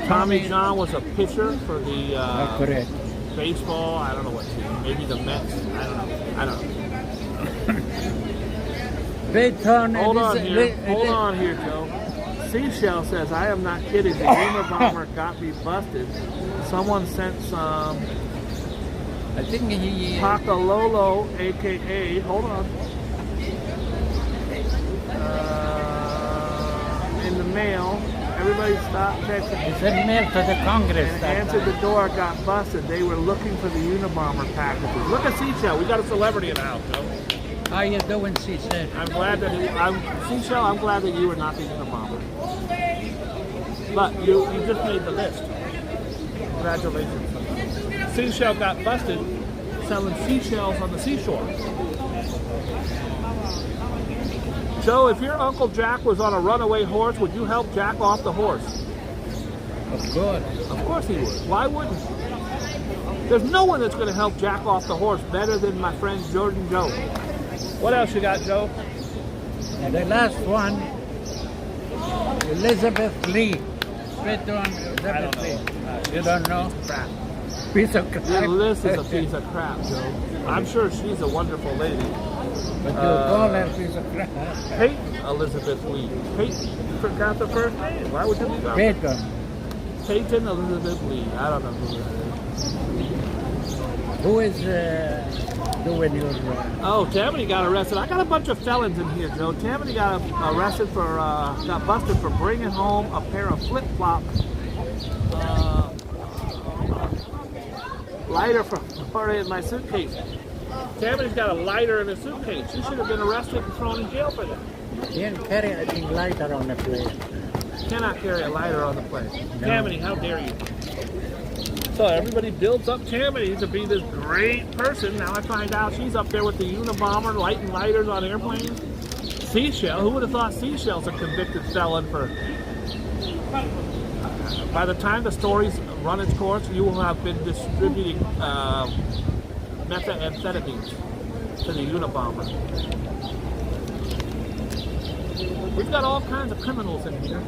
Tommy John was a pitcher for the Correct. baseball. I don't know what team. Maybe the Mets. I don't know. Hold on here, Joe. Seashell says, I am not kidding. The Unabomber got me busted. Someone sent some I think he... Pakalolo, a.k.a. Hold on. In the mail. Everybody stop texting. He sent mail to the Congress. And answered the door, got busted. They were looking for the Unabomber packages. Look at Seashell. We got a celebrity in the house, Joe. How you doing, Seashell? I'm glad that Seashell, I'm glad that you were not the Unabomber. But you just made the list. Congratulations. Seashell got busted selling seashells on the seashore. Joe, if your Uncle Jack was on a runaway horse, would you help Jack off the horse? Of course. Of course he would. Why wouldn't? There's no one that's going to help Jack off the horse better than my friend Jordan Joe. What else you got, Joe? And the last one, Elizabeth Lee. Straight on Elizabeth Lee. You don't know? Crap. Piece of crap. Your list is a piece of crap, Joe. I'm sure she's a wonderful lady. But you call her a piece of crap. Peyton Elizabeth Lee. Peyton, you forgot the first name. Why would you leave out? Peyton. Peyton Elizabeth Lee. I don't know who that is. Who is doing your... Oh, Tammany got arrested. I got a bunch of felons in here, Joe. Tammany got arrested for, got busted for bringing home a pair of flip-flops. Lighter from Florida in my suitcase. Tammany's got a lighter in his suitcase. She should have been arrested and thrown in jail for that. You didn't carry anything lighter on the plane. Cannot carry a lighter on the plane. No. Tammany, how dare you? So everybody builds up Tammany to be this great person. Now I find out she's up there with the Unabomber, lighting lighters on airplanes. Seashell, who would have thought Seashell's a convicted felon for... By the time the story's run its course, you will have been distributing methamphetamines to the Unabomber. We've got all kinds of criminals in here.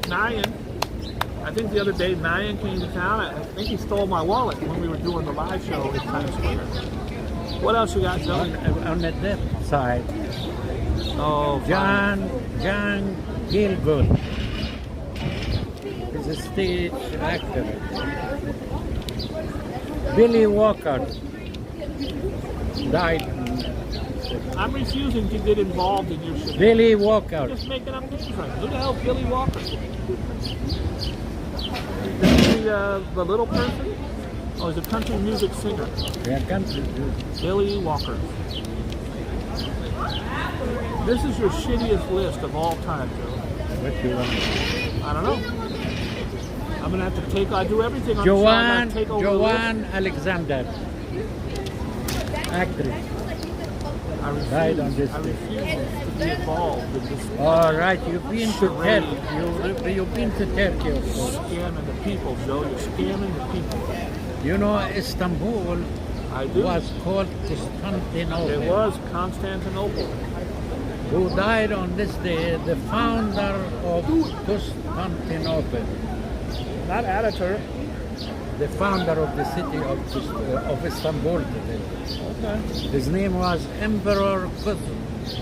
Nyan, I think the other day Nyan came to town. I think he stole my wallet when we were doing the live show in Times Square. What else you got, Joe? On the left side, Oh, John Gielgud. He's a stage actor. Billy Walker died. I'm refusing to get involved in your shit. Billy Walker. You're just making up names right. Who the hell is Billy Walker? Is the little person? Oh, he's a country music singer. Yeah, country. Billy Walker. This is your shittiest list of all time, Joe. What you want? I don't know. I'm gonna have to take. I do everything on the show. I'm gonna take over the Joanne Alexander, actress. I refuse, Died on this I day. refuse to be involved with this All right, you've been to charade. Turkey. You've been to Turkey, of course. Scamming the people, Joe. You're scamming the people. You know, Istanbul I do. was called Constantinople. It was Constantinople. Who died on this day? The founder of Constantinople. Not Ataturk. the founder of the city of Istanbul today. Okay. His name was Emperor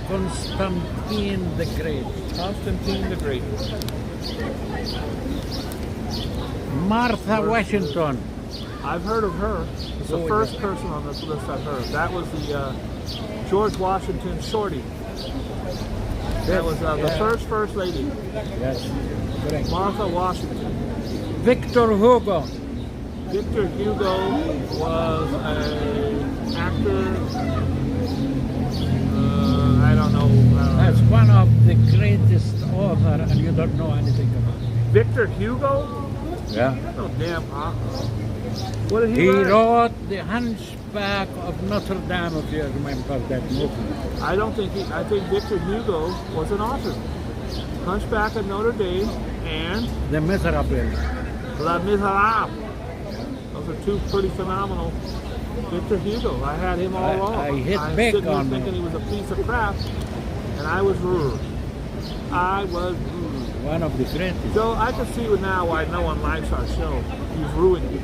Constantine the Great. Constantine the Great. Martha Washington. I've heard of her. It's the Oh, first yeah. person on this list I've heard. That was the George Washington shorty. That was the Yeah. first lady, Yes, correct. Martha Washington. Victor Hugo. Victor Hugo was an actor. I don't know. That's one of the greatest author, and you don't know anything about it. Victor Hugo? Yeah. Oh damn! What did he He write? wrote The Hunchback of Notre Dame, if you remember that movie. I don't think he. I think Victor Hugo was an author. Hunchback of Notre Dame and The Miserable. Les Miserables. Those are two pretty phenomenal. Victor Hugo. I had him all wrong. I hit I big sitting here on thinking him. he was a piece of crap, and I was rude. I was rude. One of the greatest. So I can see now why no one likes our show. You've ruined it.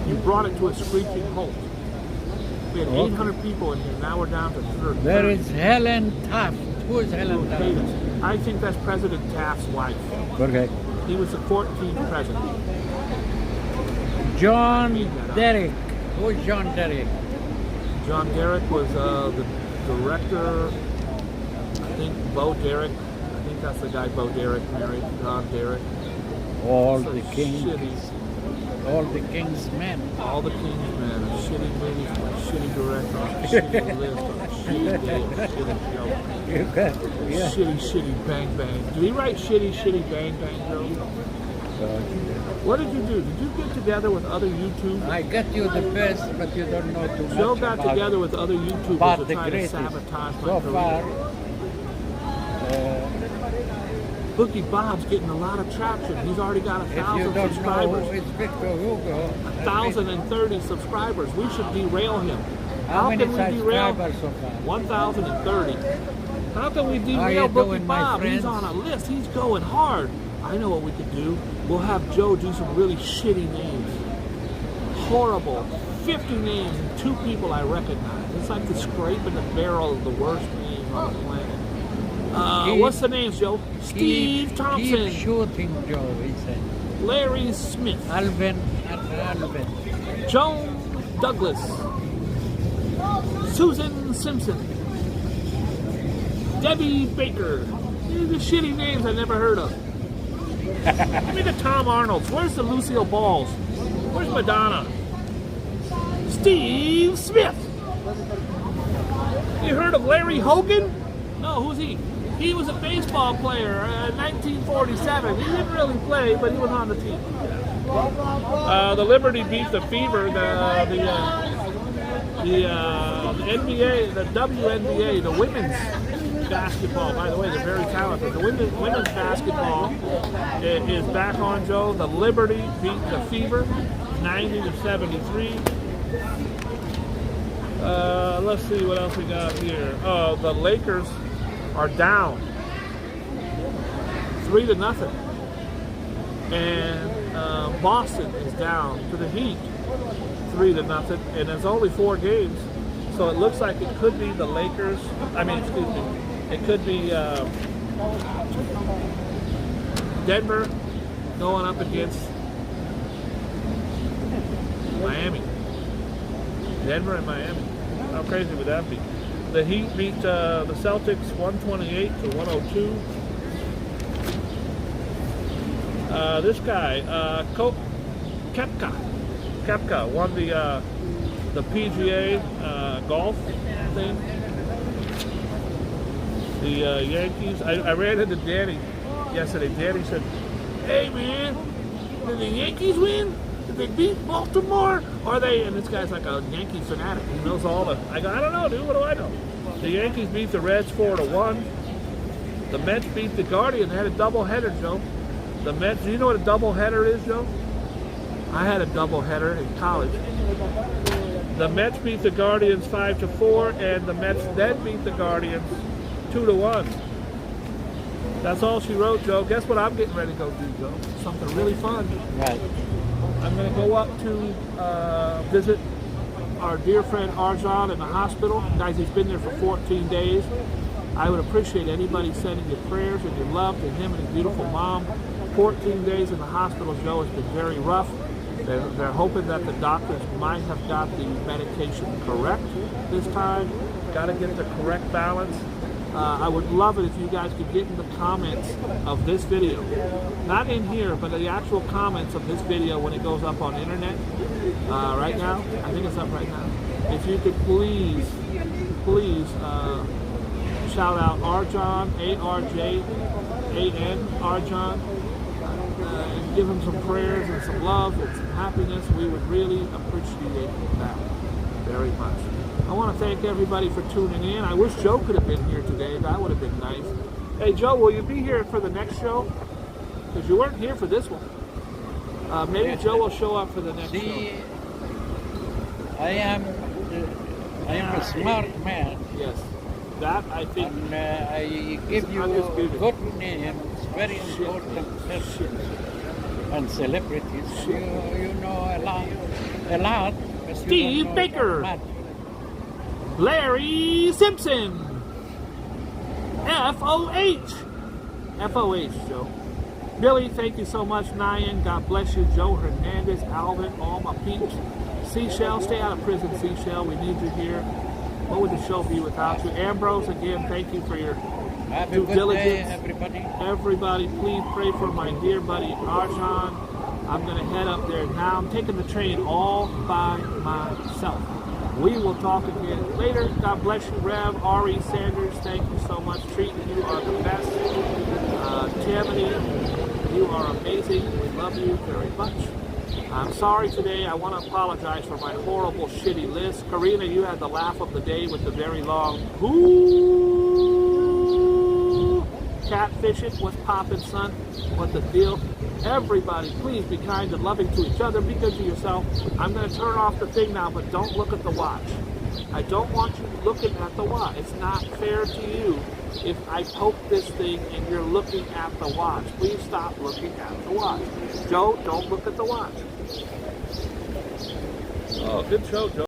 You brought it to a screeching halt. We had Okay. 800 people in here. Now we're down to 30. There is Helen Taft. Who is Helen Hate Taft? us. I think that's President Taft's wife. Okay. He was the 14th president. John Derrick. Who is John Derrick? John Derrick was the director. I think Bo Derrick. I think that's the guy Bo Derrick married. John Derrick. All So the kings. shitty. All the king's men. All the King's Men. Shitty movies, shitty director, shitty list, shitty day, shitty show. Yeah. Shitty Bang Bang. Did he write shitty Bang Bang, Joe? What did you do? Did you get together with other YouTubers? I got you the best, but you don't know too much Joe got about together with other YouTubers about to the try to greatest. sabotage my So career. far, Boogie Bob's getting a lot of traction. He's already got if you 1,000 don't know subscribers. who is Victor Hugo, 1,030 subscribers. We should derail him. how many can we derail? subscribers so far? 1,030. How can we How derail you Boogie doing, my Bob? He's friends? on a list. He's going hard. I know what we could do. We'll have Joe do some really shitty names. Horrible. 50 names and 2 people I recognize. It's like the scraping the barrel of the worst names on the planet. What's the names, Joe? Steve Thompson. Keep shooting, Joe, he said. Larry Smith. Alvin and Alvin. Joan Douglas. Susan Simpson. Debbie Baker. These are shitty names I never heard of. Give me the Tom Arnolds. Where's the Lucille Balls? Where's Madonna? Steve Smith. You heard of Larry Hogan? No, who's he? He was a baseball player in 1947. He didn't really play, but he was on the team. The Liberty beat the Fever. The NBA, the WNBA, the women's basketball. By the way, they're very talented. The women's basketball is back on, Joe. The Liberty beat the Fever, 90-73. Let's see what else we got here. Oh, the Lakers are down 3-0, and Boston is down to the Heat 3-0, and there's only 4 games, so it looks like it could be the Lakers. Excuse me, it could be Denver going up against Miami. Denver and Miami. How crazy would that be? The Heat beat the Celtics 128-102. This guy, Koepka won the PGA golf thing. The Yankees. I ran into Danny yesterday. Danny said, "Hey man, did the Yankees win? Did they beat Baltimore? Are they?" And this guy's like a Yankees fanatic. He knows all the. I go, I don't know, dude. What do I know? The Yankees beat the Reds 4-1. The Mets beat the Guardians. They had a doubleheader, Joe. The Mets. Do you know what a doubleheader is, Joe? I had a doubleheader in college. The Mets beat the Guardians 5-4, and the Mets then beat the Guardians 2-1. That's all she wrote, Joe. Guess what I'm getting ready to go do, Joe? Something really fun. Right. I'm going to go up to visit our dear friend Arjan in the hospital. Guys, he's been there for 14 days. I would appreciate anybody sending your prayers and your love to him and his beautiful mom. 14 days in the hospital, Joe, has been very rough. They're hoping that the doctors might have got the medication correct this time. Got to get the correct balance. I would love it if you guys could get in the comments of this video. Not in here, but the actual comments of this video when it goes up on the internet. Right now, I think it's up right now. If you could please shout out Arjan, A-R-J-A-N, Arjan, and give him some prayers and some love and some happiness. We would really appreciate that very much. I want to thank everybody for tuning in. I wish Joe could have been here today. That would have been nice. Hey, Joe, will you be here for the next show? Because you weren't here for this one. Maybe Joe will show up for the next show. I am a smart man. Yes. That, I think... And I give you good names, very important persons and celebrities. You know a lot. Steve Baker. Larry Simpson. F-O-H. F-O-H, Joe. Billy, thank you so much. Nyan, God bless you. Joe Hernandez, Alvin, all my peeps. Seashell, stay out of prison, Seashell. We need you here. What would the show be without you? Ambrose, again, thank you for your due diligence. Everybody, please pray for my dear buddy Arjan. I'm going to head up there now. I'm taking the train all by myself. We will talk again later. God bless you, Rev, Ari Sanders. Thank you so much. Treating you are the best. Tammany, you are amazing. We love you very much. I'm sorry today. I want to apologize for my horrible, shitty list. Karina, you had the laugh of the day with the very long "Ooh." Catfishing, what's poppin', son? What the deal? Everybody, please be kind and loving to each other. Be good to yourself. I'm going to turn off the thing now, but don't look at the watch. I don't want you looking at the watch. It's not fair to you if I poke this thing and you're looking at the watch. Please stop looking at the watch. Joe, don't look at the watch. Oh, good show, Joe.